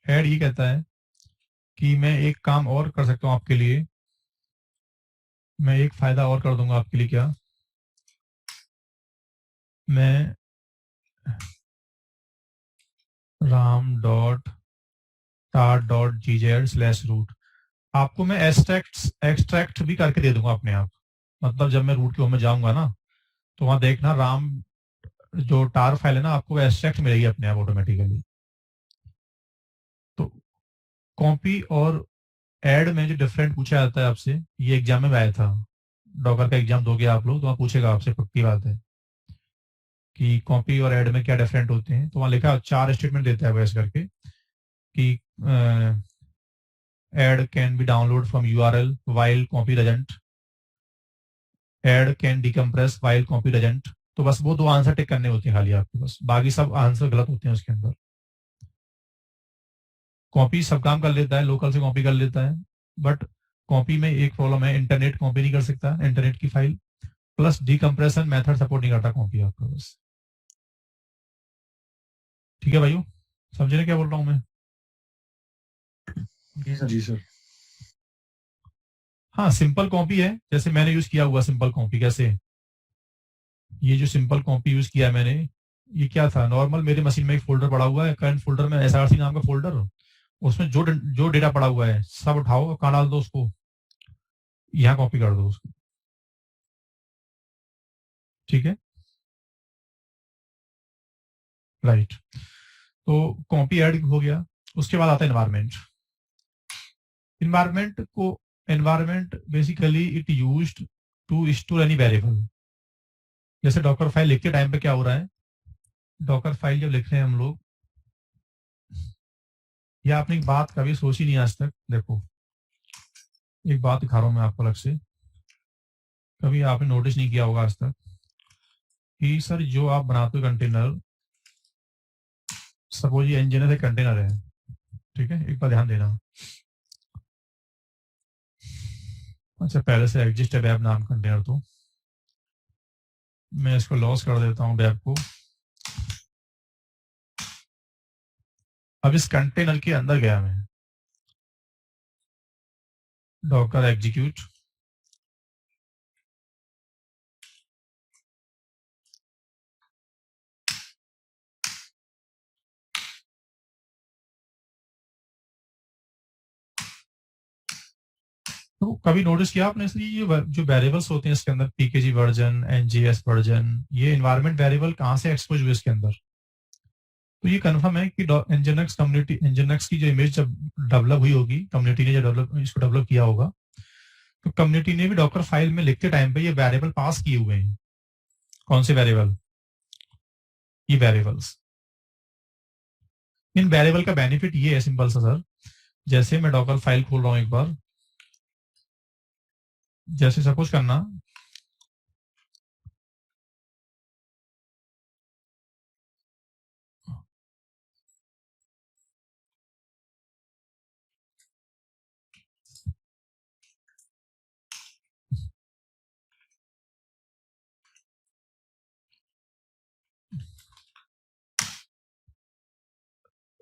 ऐड ये कहता है कि मैं एक काम और कर सकता हूं आपके लिए, मैं एक फायदा और कर दूंगा आपके लिए। क्या? मैं ram.tar.gz/root आपको मैं एक्सट्रैक्ट भी करके दे दूंगा अपने आप। मतलब जब मैं रूट के होम में जाऊंगा ना, तो वहां देखना राम जो टार फाइल है ना, आपको एक्सट्रैक्ट मिलेगी अपने आप ऑटोमेटिकली। तो कॉपी और ऐड में जो डिफरेंट पूछा जाता है आपसे, ये एग्जाम में आया था, डॉकर का एग्जाम दोगे आप लोग तो वहां पूछेगा आपसे, पक्की बात है, कि कॉपी और ऐड में क्या डिफरेंट होते हैं। तो वहां लिखा 4 स्टेटमेंट देता है वैसे करके कि add can be download from URL while copy doesn't, add can decompress while copy doesn't. तो बस वो 2 आंसर टिक करने होते हैं खाली आपको, बस बाकी सब आंसर गलत होते हैं उसके अंदर। कॉपी सब काम कर लेता है, लोकल से कॉपी कर लेता है, बट कॉपी में एक प्रॉब्लम है, इंटरनेट कॉपी नहीं कर सकता इंटरनेट की file. Plus decompression method support नहीं करता कॉपी आपका बस। ठीक है भाइयों, समझे ना क्या बोल रहा हूँ मैं? जी सर। हाँ, सिंपल कॉपी है, जैसे मैंने यूज किया हुआ सिंपल कॉपी। कैसे? ये जो सिंपल कॉपी यूज किया मैंने, ये क्या था, नॉर्मल मेरे मशीन में एक फोल्डर पड़ा हुआ है, करंट फोल्डर में SRC नाम का फोल्डर, उसमें जो डेटा पड़ा हुआ है सब उठाओ, कहाँ डाल दो उसको, यहाँ कॉपी कर दो उसको। ठीक है, राइट। तो कॉपी ऐड हो गया। उसके बाद आता है environment. Environment basically it used to store any variable. जैसे डॉकर फाइल लिखते टाइम पे क्या हो रहा है, डॉकर फाइल जब लिख रहे हैं हम लोग, या आपने एक बात कभी सोची नहीं आज तक। देखो, एक बात दिखा रहा हूं मैं आपको अलग से, कभी आपने नोटिस नहीं किया होगा आज तक कि सर जो आप बनाते हो कंटेनर, सपोज ये इंजीनियर एक कंटेनर है, ठीक है, एक बार ध्यान देना। अच्छा, पहले से एग्जिस्ट है वेब नाम कंटेनर, तो मैं इसको लॉस कर देता हूं वेब को। अब इस कंटेनर के अंदर गया मैं, डॉकर एग्जीक्यूट, तो कभी नोटिस किया आपने ये जो वेरिएबल्स होते हैं इसके अंदर, पीकेजी वर्जन, एनजीएस वर्जन, ये एनवायरमेंट वेरिएबल कहाँ से एक्सपोज हुए इसके अंदर? तो ये कंफर्म है कि एनजीएनएक्स कम्युनिटी, एनजीएनएक्स की जो इमेज जब डेवलप हुई होगी, कम्युनिटी ने जो इसको डेवलप किया होगा, तो कम्युनिटी ने भी डॉकर फाइल में लिखते टाइम पे ये वेरिएबल पास किए हुए हैं। कौन से वेरिएबल? ये वेरिएबल्स। इन वेरिएबल का बेनिफिट ये है सिंपल सा सर, जैसे मैं डॉकर फाइल खोल रहा हूं एक बार, जैसे सपोज करना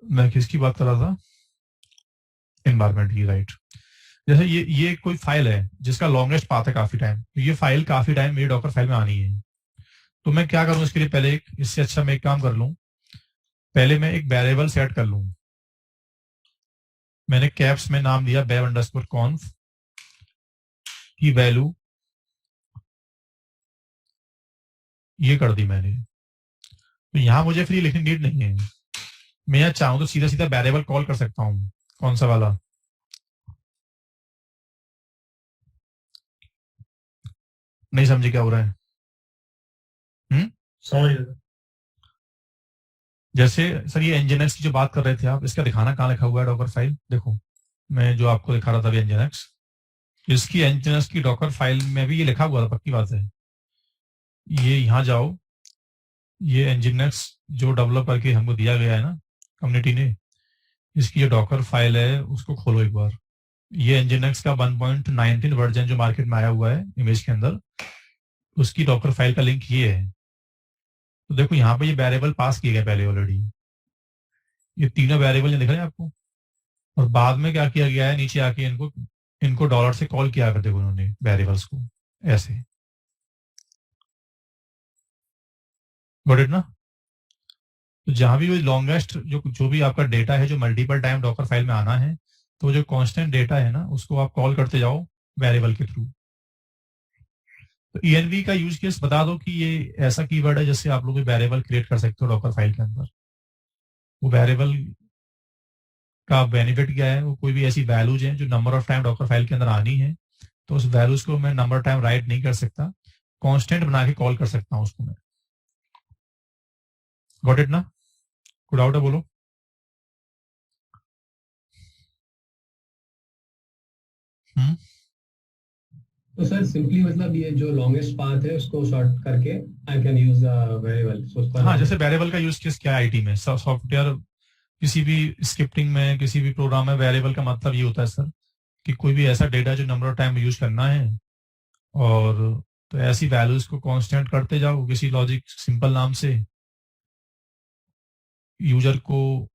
मैं किसकी बात कर रहा था, एनवायरमेंट की, राइट। जैसे ये कोई फाइल है जिसका लॉन्गेस्ट पाथ है काफी टाइम, तो ये फाइल काफी टाइम मेरी डॉकर फाइल में आनी है, तो मैं क्या करूं इसके लिए, पहले इससे अच्छा मैं एक काम कर लूं, पहले मैं एक वेरिएबल सेट कर लूं। मैंने कैप्स में नाम दिया वेब अंडरस्कोर कॉन्फ की वैल्यू, ये कर दी मैंने। तो यहां मुझे फिर लिखने नीड नहीं है, मैं यहाँ चाहूं तो सीधा सीधा वेरिएबल कॉल कर सकता हूँ। कौन सा वाला? नहीं समझे क्या हो रहा है? समझ गए। जैसे सर ये एनजीएनएक्स की जो बात कर रहे थे आप, इसका दिखाना कहाँ लिखा हुआ है डॉकर फाइल? देखो, मैं जो आपको दिखा रहा था एनजीएनएक्स, इसकी एनजीएनएक्स की डॉकर फाइल में भी ये लिखा हुआ था, पक्की बात है। ये यहाँ जाओ, ये एनजीएनएक्स जो डेवलप करके हमको दिया गया है ना कम्युनिटी ने, इसकी जो डॉकर फाइल है उसको खोलो एक बार। ये एनजीएनएक्स का 1.19 वर्जन जो मार्केट में आया हुआ है इमेज के अंदर, उसकी डॉकर फाइल का लिंक ये है। तो देखो यहाँ पे ये वेरिएबल पास किए गए पहले ऑलरेडी, ये तीनों वेरिएबल दिख रहे हैं आपको, और बाद में क्या किया गया है, नीचे आके इनको डॉलर से कॉल किया करते उन्होंने वेरिएबल्स को, ऐसे। गॉट इट ना? तो जहां भी लॉन्गेस्ट जो भी आपका डेटा है जो मल्टीपल टाइम डॉकर फाइल में आना है, तो जो कांस्टेंट डेटा है ना उसको आप कॉल करते जाओ वेरिएबल के थ्रू। तो ENV का यूज केस बता दो कि ये ऐसा कीवर्ड है जिससे आप लोग वेरिएबल क्रिएट कर सकते हो डॉकर फाइल के अंदर। वो वेरिएबल का बेनिफिट क्या है, वो कोई भी ऐसी वैल्यूज हैं जो number of time Docker file के अंदर आनी है, तो उस वैल्यूज को मैं नंबर टाइम राइट नहीं कर सकता, कांस्टेंट बना के कॉल कर सकता हूं उसको मैं। गॉट इट ना? कोई डाउट है बोलो। तो सर सिंपली मतलब ये जो लॉन्गेस्ट पाथ है उसको शॉर्ट करके आई कैन यूज वेरिएबल। हाँ, जैसे वेरिएबल का यूज केस क्या है आईटी में, सॉफ्टवेयर किसी भी स्क्रिप्टिंग में, किसी भी प्रोग्राम में, वेरिएबल का मतलब ये होता है सर कि कोई भी ऐसा डेटा जो नंबर ऑफ टाइम यूज करना है, और तो ऐसी वैल्यूज को कांस्टेंट करते जाओ किसी लॉजिक सिंपल नाम से। यूजर को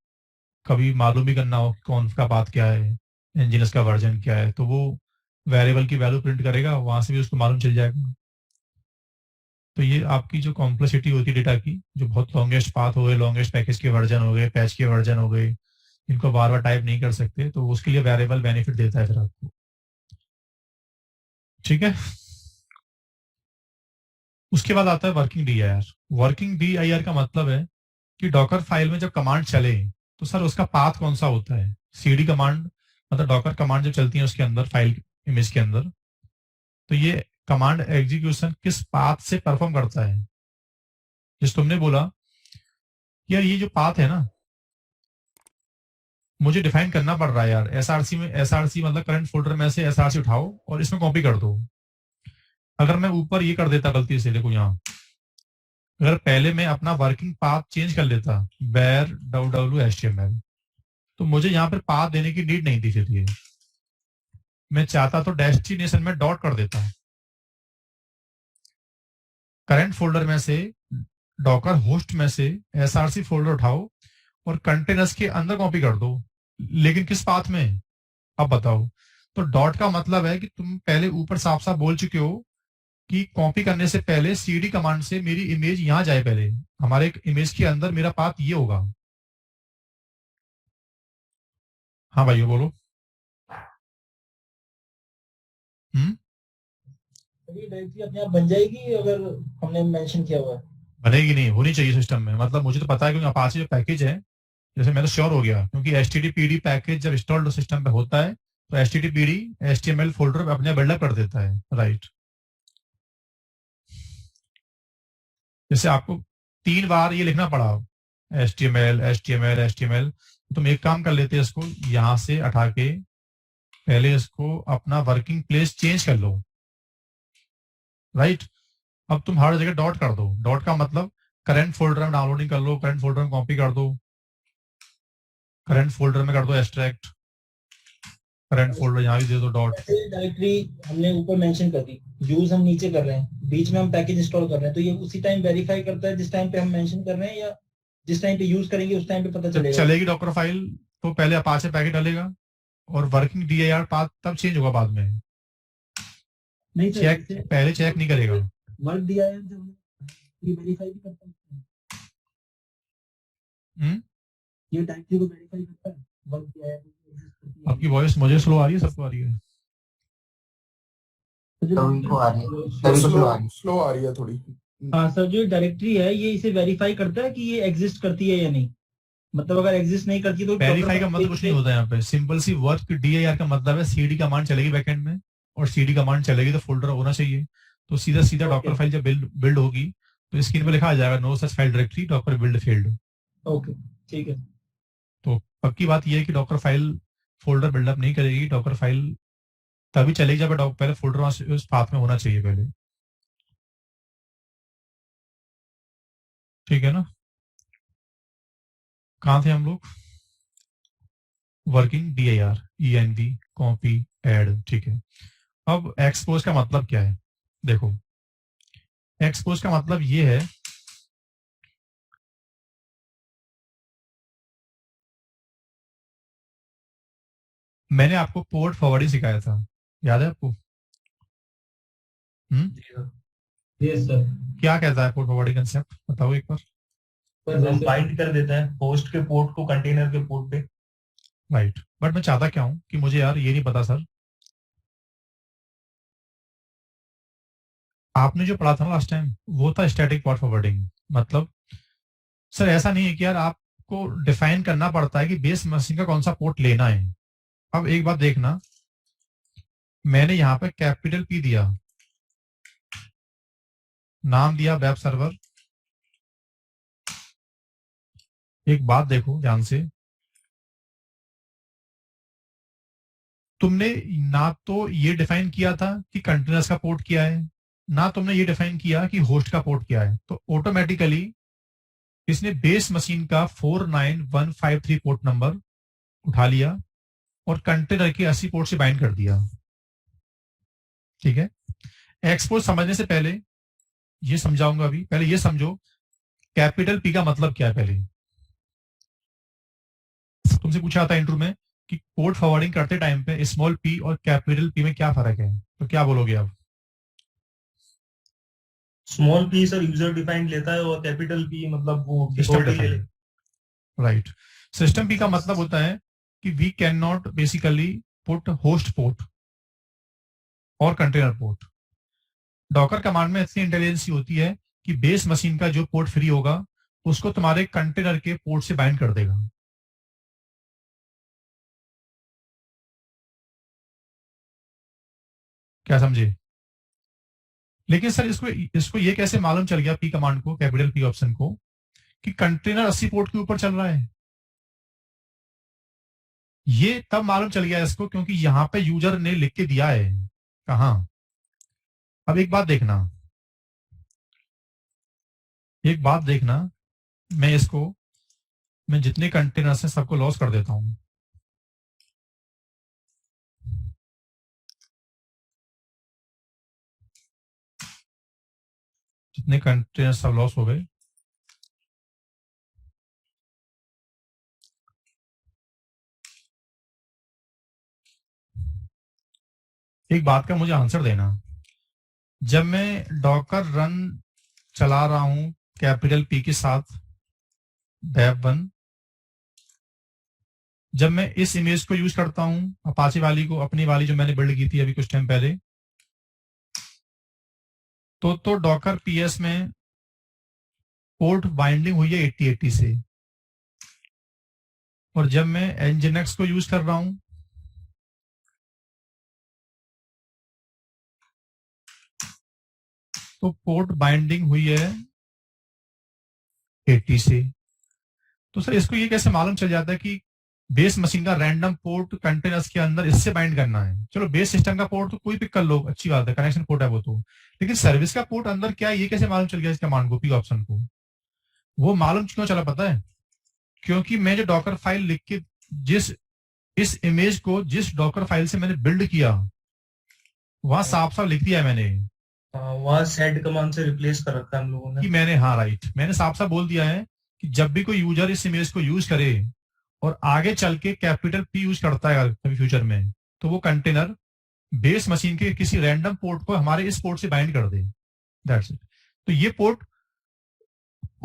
कभी मालूम ही करना हो कि कौन का पाथ क्या है, इंजीनियर्स का वर्जन क्या है, तो वो वेरिएबल की वैल्यू प्रिंट करेगा, वहां से भी उसको मालूम चल जाएगा। तो ये आपकी जो कॉम्प्लेक्सिटी होती है डेटा की, जो बहुत लॉन्गेस्ट पाथ हो गए, लॉन्गेस्ट पैकेज के वर्जन हो गए, पैच के वर्जन हो गए, इनको बार बार टाइप नहीं कर सकते, तो उसके लिए वेरिएबल बेनिफिट देता है फिर आपको। ठीक है। उसके बाद आता है वर्किंग DIR। वर्किंग DIR का मतलब है कि डॉकर फाइल में जब कमांड चले तो सर उसका पाथ कौन सा होता है। CD कमांड मतलब डॉकर कमांड जब चलती है उसके अंदर, फाइल इमेज के अंदर, तो ये कमांड एग्जीक्यूशन किस पाथ से परफॉर्म करता है। जिस तुमने बोला यार ये जो पाथ है ना, मुझे डिफाइन करना पड़ रहा है यार। SRC में, SRC मतलब करंट फोल्डर में से SRC उठाओ और इसमें कॉपी कर दो। अगर मैं ऊपर ये कर देता गलती से, देखो यहाँ, अगर पहले मैं अपना वर्किंग पाथ चेंज कर लेता where HTML, तो मुझे यहाँ पर पाथ देने की नीड नहीं थी। फिर ये मैं चाहता तो डेस्टिनेशन में डॉट कर देता। करंट फोल्डर में से, डॉकर होस्ट में से SRC फोल्डर उठाओ और कंटेनर्स के अंदर कॉपी कर दो, लेकिन किस पाथ में, अब बताओ। तो डॉट का मतलब है कि तुम पहले ऊपर साफ साफ बोल चुके हो कि कॉपी करने से पहले CD कमांड से मेरी इमेज यहां जाए, पहले हमारे इमेज के अंदर मेरा पाथ ये होगा। हाँ भाइयों बोलो। ये डायरेक्टली अपने आप बन जाएगी अगर हमने मेंशन किया हुआ है? बनेगी नहीं, होनी चाहिए सिस्टम में। मतलब मुझे तो पता है क्योंकि अपाचे जो पैकेज है, जैसे मैं तो श्योर हो गया क्योंकि HTTPD पैकेज जब इंस्टॉल्ड सिस्टम पे होता है तो HTTPD HTML फोल्डर अपने बिल्डअप कर देता है, राइट। जैसे आपको 3 बार ये लिखना पड़ा HTML, तो तुम एक काम कर लेते हैं, इसको यहां से उठा के पहले इसको अपना वर्किंग प्लेस चेंज कर लो, राइट। अब तुम हर जगह डॉट कर दो। डॉट का मतलब करंट फोल्डर में डाउनलोडिंग कर लो, करंट फोल्डर में कॉपी कर दो, करंट फोल्डर में कर दो एक्सट्रैक्ट, करंट फोल्डर यहाँ भी दे दो डॉट। डायरेक्टरी हमने ऊपर मेंशन कर दी, यूज हम नीचे कर रहे हैं, बीच में हम पैकेज इंस्टॉल कर रहे हैं, तो ये उसी टाइम वेरीफाई करता है जिस टाइम पे हम मेंशन कर रहे हैं, या जिस टाइम पे यूज करेंगे उस टाइम पे पता चलेगा? चलेगी डॉकर फाइल तो पहले अपाचे पैकेट डालेगा और वर्किंग DIR पाथ तब चेंज होगा बाद में। नहीं चेक पहले चेक नहीं करेगा। वर्क DIR जो ये वेरीफाई भी करता है, ये डायरेक्टरी को वेरीफाई करता है वर्क DIR। आपकी वॉइस मुझे स्लो आ रही है, सबको आ रही है? स्लो आ रही है थोड़ी। हाँ सर, जो डायरेक्टरी है ये इसे वेरीफाई करता है कि ये एग्जिस्ट करती है या नहीं। मतलब अगर एग्जिस्ट नहीं करती तो वेरीफाई का मतलब कुछ नहीं होता यहाँ पे। सिंपल सी वर्क DIR का मतलब है CD कमांड चलेगी बैकएंड में, और CD कमांड चलेगी तो फोल्डर होना चाहिए। तो सीधा सीधा डॉकर फाइल जब बिल्ड होगी तो स्क्रीन पे लिखा आ जाएगा no such file directory Docker build failed. Okay ठीक है। तो पक्की बात यह है कि डॉकर फाइल फोल्डर बिल्डअप नहीं करेगी। डॉकर फाइल तभी चलेगी जब पहले फोल्डर उस पाथ में होना चाहिए पहले। ठीक है ना। कहां थे हम लोग? Working DIR, ENV, copy, add. ठीक है। अब एक्सपोज का मतलब क्या है? देखो, एक्सपोज का मतलब ये है मैंने आपको पोर्ट फॉरवर्डिंग सिखाया था, याद है आपको? Yes sir. क्या कहता है पोर्ट फॉरवर्डिंग कंसेप्ट, बताओ एक बार। हम बाइंड कर देता है होस्ट के पोर्ट को कंटेनर के पोर्ट पे, राइट। बट मैं चाहता क्या हूं कि मुझे यार ये नहीं पता सर, आपने जो पढ़ा था ना लास्ट टाइम वो था स्टैटिक पोर्ट फॉरवर्डिंग। मतलब सर ऐसा नहीं है कि यार आपको डिफाइन करना पड़ता है कि बेस मशीन का कौन सा पोर्ट लेना है। अब एक बात देखना, मैंने यहां पे कैपिटल P दिया, नाम दिया वेब सर्वर। एक बात देखो ध्यान से, तुमने ना तो ये डिफाइन किया था कि कंटेनर्स का पोर्ट क्या है, ना तुमने ये डिफाइन किया कि होस्ट का पोर्ट क्या है। तो ऑटोमेटिकली इसने बेस मशीन का 49153 पोर्ट नंबर उठा लिया और कंटेनर के 80 पोर्ट से बाइंड कर दिया। ठीक है। एक्सपोज समझने से पहले ये समझाऊंगा अभी, पहले ये समझो कैपिटल पी का मतलब क्या है। पहले तुमसे पूछा था इंट्रो में कि पोर्ट फॉरवर्डिंग करते टाइम पे स्मॉल पी और कैपिटल पी में क्या फर्क है, तो क्या बोलोगे आप? Small P sir user defined लेता है और कैपिटल पी मतलब वो सिस्टम default ही ले डिफाइंड, राइट। सिस्टम पी का मतलब होता है कि we can not basically put host port और कंटेनर पोर्ट। डॉकर कमांड में इतनी इंटेलिजेंसी होती है कि बेस मशीन का जो पोर्ट फ्री होगा उसको तुम्हारे कंटेनर के पोर्ट से बाइंड कर देगा। क्या समझे? लेकिन सर इसको इसको ये कैसे मालूम चल गया पी कमांड को, कैपिटल पी ऑप्शन को, कि कंटेनर 80 पोर्ट के ऊपर चल रहा है? ये तब मालूम चल गया इसको क्योंकि यहां पे यूजर ने लिख के दिया है। कहा? अब एक बात देखना, एक बात देखना, मैं जितने कंटेनर हैं सबको लॉस कर देता हूं। जितने कंटेनर सब लॉस हो गए। एक बात का मुझे आंसर देना, जब मैं डॉकर रन चला रहा हूं कैपिटल पी के साथ डेव 1, जब मैं इस इमेज को यूज करता हूं अपाचे वाली को, अपनी वाली जो मैंने बिल्ड की थी अभी कुछ टाइम पहले, तो डॉकर पीएस में पोर्ट बाइंडिंग हुई है 8080 से। और जब मैं एनजिनक्स को यूज कर रहा हूं तो पोर्ट बाइंडिंग हुई है 80 से। तो सर इसको ये कैसे मालूम चल जाता है कि बेस मशीन का रैंडम पोर्ट कंटेनर्स के अंदर इससे बाइंड करना है? चलो बेस सिस्टम का पोर्ट तो कोई पिक कर लो, अच्छी बात है, कनेक्शन पोर्ट है वो तो, लेकिन सर्विस का पोर्ट अंदर क्या है ये कैसे मालूम चल गया इस कमांड को, पी ऑप्शन को? वो मालूम क्यों चला पता है? क्योंकि मैं जो डॉकर फाइल लिख के इस इमेज को जिस डॉकर फाइल से मैंने बिल्ड किया वहां साफ साफ लिख दिया है मैंने वहाँ सेड कमांड से रिप्लेस कर रखा है हम लोगों ने कि मैंने, हाँ राइट, मैंने साफ साफ बोल दिया है कि जब भी कोई यूजर इस इमेज को यूज करे और आगे चल के कैपिटल पी यूज करता है कभी फ्यूचर में, तो वो कंटेनर बेस मशीन के किसी रैंडम पोर्ट को हमारे इस पोर्ट से बाइंड कर दे। That's it. तो ये पोर्ट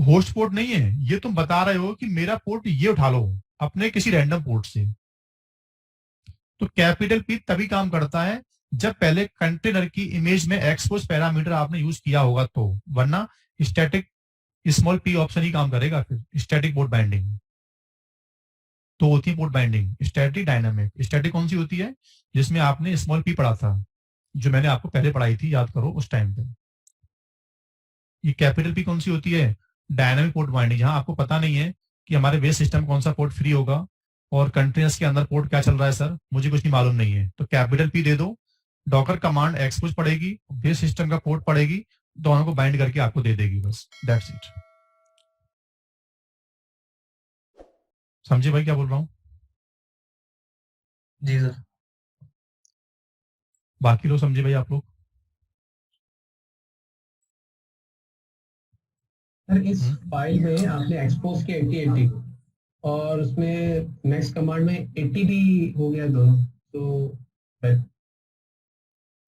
होस्ट पोर्ट नहीं है, ये तुम बता रहे हो कि मेरा पोर्ट ये उठा लो अपने किसी रैंडम पोर्ट से। तो कैपिटल पी तभी काम करता है जब पहले कंटेनर की इमेज में एक्सपोज पैरामीटर आपने यूज किया होगा, तो वरना स्टैटिक स्मॉल पी ऑप्शन ही काम करेगा। फिर स्टैटिक पोर्ट बाइंडिंग तो होती है, port binding static, dynamic. Static कौन सी होती है? जिसमें आपने स्मॉल पी पढ़ा था, जो मैंने आपको पहले पढ़ाई थी, याद करो उस टाइम पे। ये कैपिटल पी कौन सी होती है? डायनामिक पोर्ट बाइंडिंग, जहां आपको पता नहीं है कि हमारे बेस सिस्टम कौन सा पोर्ट फ्री होगा और कंटेनर्स के अंदर पोर्ट क्या चल रहा है। सर मुझे कुछ नहीं मालूम नहीं है, तो कैपिटल पी दे दो, डॉकर कमांड एक्सपोज पड़ेगी, बेस सिस्टम का पोर्ट पड़ेगी, दोनों को बाइंड करके आपको दे देगी, बस दैट्स इट। समझे भाई क्या बोल रहा हूँ? जी सर। बाकी लोग समझे भाई आप लोग? सर इस फाइल में आपने एक्सपोज किया 8080 और उसमें नेक्स्ट कमांड में 80 भी हो गया दोनों, तो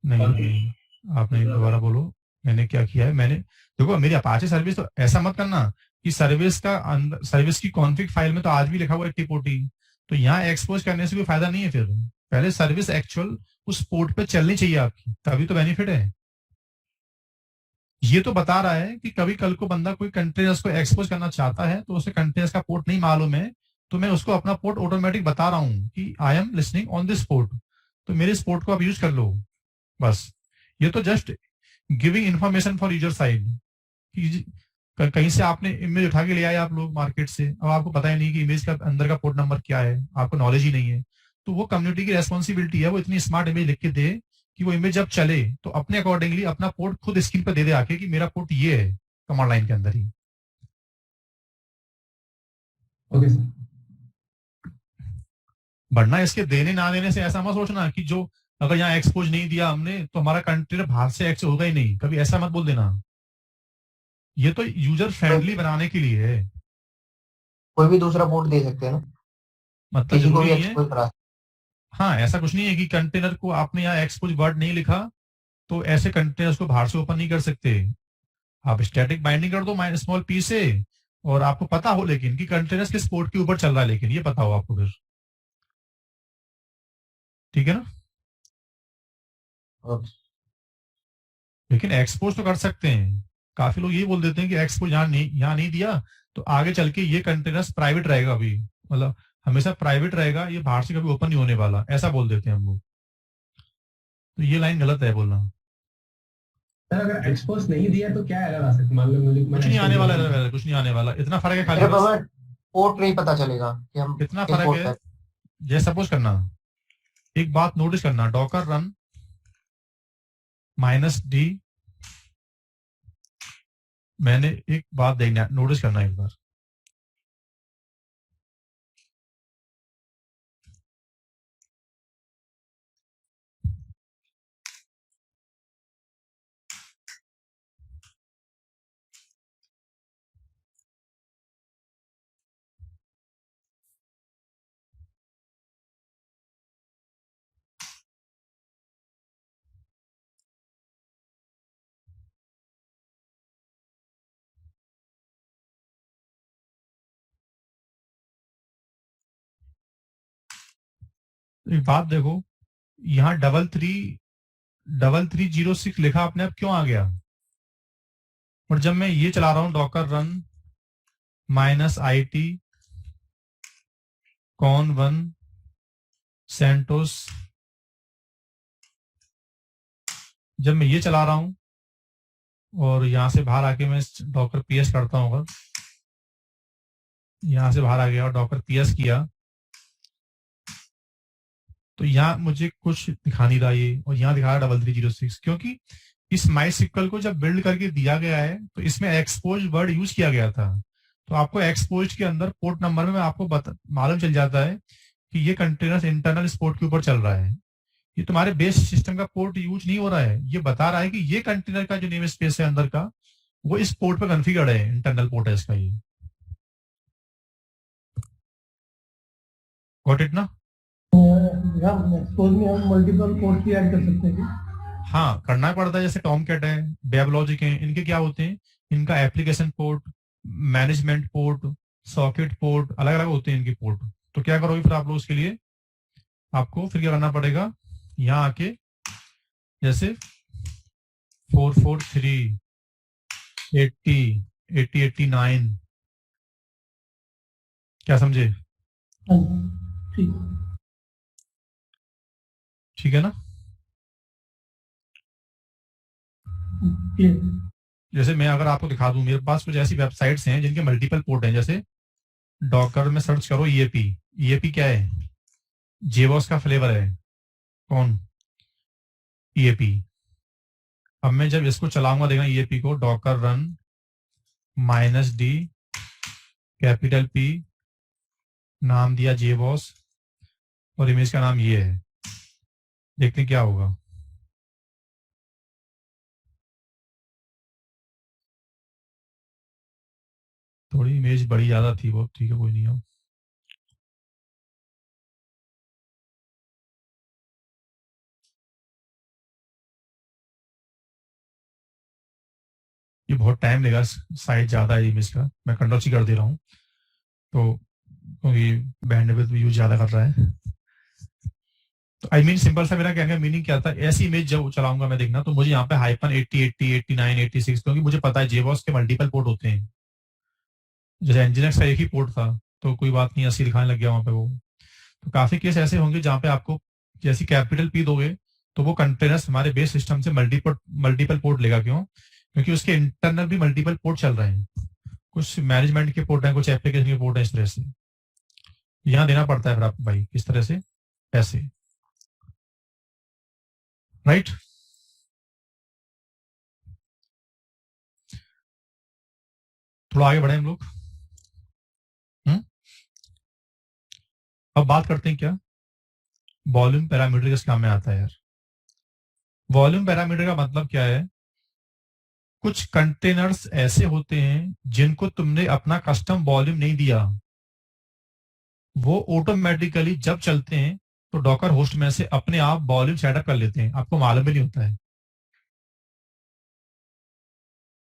नहीं, आपने दोबारा बोलो। मैंने क्या किया है? मैंने देखो मेरी अपाचे सर्विस, तो ऐसा मत करना कि सर्विस का अंदर, सर्विस की कॉन्फ़िग फाइल में तो आज भी लिखा हुआ है 8040, तो यहाँ एक्सपोज करने से कोई फायदा नहीं है। फिर पहले सर्विस एक्चुअल उस पोर्ट पे चलनी चाहिए आपकी, तभी तो बेनिफिट है। ये तो बता रहा है कि कभी कल को बंदा कोई कंटेनर्स को एक्सपोज करना चाहता है तो उसे कंटेनर्स का पोर्ट नहीं मालूम है, तो मैं उसको अपना पोर्ट ऑटोमेटिक बता रहा हूँ कि I am listening on this port, तो मेरे इस पोर्ट को आप यूज कर लो। बस ये तो just giving information for user side कि कहीं से आपने इमेज उठा के ले आए आप लोग मार्केट से, अब आपको पता ही नहीं कि इमेज का अंदर का पोर्ट नंबर क्या है, आपको नॉलेज ही नहीं है। तो वो कम्युनिटी की रेस्पॉन्सिबिलिटी है, वो इतनी स्मार्ट इमेज लिख के दे कि वो इमेज जब चले तो अपने अकॉर्डिंगली अपना पोर्ट खुद स्क्रीन पर दे दे आके कि मेरा पोर्ट ये है, कमांड लाइन के अंदर ही। Okay sir. बढ़ना इसके देने ना देने से ऐसा मत सोचना कि जो अगर यहाँ एक्सपोज नहीं दिया हमने तो हमारा कंटेनर बाहर से एक्स होगा ही नहीं, कभी ऐसा मत बोल देना। ये तो यूजर फ्रेंडली बनाने के लिए है, कोई भी दूसरा पोर्ट दे सकते हैं ना, मतलब किसी को जरूरी भी नहीं है। एक्सपोज करा। हाँ, ऐसा कुछ नहीं है कि कंटेनर को आपने यहाँ एक्सपोज वर्ड नहीं लिखा तो ऐसे कंटेनर्स को बाहर से ओपन नहीं कर सकते। आप स्टैटिक बाइंडिंग कर दो स्मॉल पी से, और आपको पता हो लेकिन कि कंटेनर्स किस पोर्ट के ऊपर चल रहा है, लेकिन ये पता हो आपको फिर, ठीक है ना। ओके। लेकिन एक्सपोज तो कर सकते हैं। काफी लोग ये बोल देते हैं कि एक्सपोज यहाँ नहीं दिया तो आगे चल के ये कंटेनर्स प्राइवेट रहेगा, अभी मतलब हमेशा प्राइवेट रहेगा, ये बाहर से कभी ओपन नहीं होने वाला, ऐसा बोल देते हैं हम लोग। तो ये लाइन गलत है बोलना। सर अगर एक्सपोज नहीं दिया तो क्या एरर आ सकता है? मान लो मुझे कुछ नहीं आने वाला है, कुछ नहीं आने वाला, इतना फर्क है खाली सिर्फ बस। हमें पोर्ट नहीं पता चलेगा कि हम कितना किस फर्क पोर्ट है, पर। जैसे सपोज करना, एक बात नोटिस करना, डॉकर रन -d, मैंने एक बात देखना नोटिस करना एक बार, एक बात देखो, यहाँ 3306 लिखा अपने आप क्यों आ गया, और जब मैं ये चला रहा हूं Docker run -it con1 CentOS, जब मैं ये चला रहा हूं और यहां से बाहर आके मैं डॉकर पीएस करता हूँ, अगर यहां से बाहर आ गया और डॉकर पीएस किया तो यहाँ मुझे कुछ दिखा नहीं रहा ये, और यहाँ दिखा रहा 3306, क्योंकि इस MySQL को जब बिल्ड करके दिया गया है तो इसमें एक्सपोज वर्ड यूज किया गया था। तो आपको एक्सपोज के अंदर पोर्ट नंबर में आपको मालूम चल जाता है कि ये कंटेनर इंटरनल इस पोर्ट के ऊपर चल रहा है, ये तुम्हारे बेस सिस्टम का पोर्ट यूज नहीं हो रहा है, ये बता रहा है कि ये कंटेनर का जो नेम स्पेस है अंदर का वो इस पोर्ट पे कॉन्फ़िगर्ड है, इंटरनल पोर्ट है इसका ये। गॉट इट ना। एक्सपोज में हम मल्टीपल पोर्ट भी ऐड कर सकते हैं। हाँ, करना पड़ता है, जैसे टॉमकैट है, वेबलॉजिक है, इनके क्या होते हैं, इनका application port, management port, socket port अलग अलग होते हैं इनकी पोर्ट। तो क्या करोगे फिर आप लोग उसके लिए, आपको फिर क्या करना पड़ेगा, यहाँ आके जैसे 443 80 80 89, क्या समझे, ठीक है ना। जैसे मैं अगर आपको दिखा दूं, मेरे पास कुछ ऐसी वेबसाइट्स हैं जिनके मल्टीपल पोर्ट हैं, जैसे डॉकर में सर्च करो ईएपी क्या है, जेवॉस का फ्लेवर है, कौन, ईएपी। अब मैं जब इसको चलाऊंगा देखना ईएपी को, Docker run -d capital P, नाम दिया जेवॉस और इमेज का नाम ये है, देखते हैं क्या होगा। थोड़ी इमेज बड़ी ज्यादा थी वो, ठीक है कोई नहीं हो। ये बहुत टाइम लेगा, साइज ज्यादा है इमेज का, मैं कंट्रोल-C कर दे रहा हूँ तो, क्योंकि बैंडविड्थ भी यूज ज्यादा कर रहा है। तो आई मीन सिंपल सा मेरा कहने का मीनिंग क्या था, ऐसी इमेज जब चलाऊंगा मैं देखना तो मुझे यहाँ पे -80 80 89 86, क्योंकि मुझे पता है जेबॉस के मल्टीपल पोर्ट होते हैं, जैसे एनजीएनएक्स का एक ही पोर्ट था तो कोई बात नहीं, 80 दिखाने लग गया वहां पे वो। तो काफी केस ऐसे होंगे जहाँ पे आपको जैसी कैपिटल P दोगे तो वो कंटेनर्स हमारे बेस सिस्टम से मल्टीपल पोर्ट लेगा, क्यों, क्योंकि उसके इंटरनल भी मल्टीपल पोर्ट चल रहे हैं, कुछ मैनेजमेंट के पोर्ट हैं, कुछ एप्लीकेशन के पोर्ट हैं, इस तरह से यहाँ देना पड़ता है फिर आपको भाई, किस तरह से, ऐसे, राइट। थोड़ा आगे बढ़े हम लोग। अब बात करते हैं क्या वॉल्यूम पैरामीटर किस काम में आता है यार। वॉल्यूम पैरामीटर का मतलब क्या है? कुछ कंटेनर्स ऐसे होते हैं जिनको तुमने अपना कस्टम वॉल्यूम नहीं दिया, वो ऑटोमेटिकली जब चलते हैं तो डॉकर होस्ट में से अपने आप वॉल्यूम सेटअप कर लेते हैं, आपको मालूम भी नहीं होता है।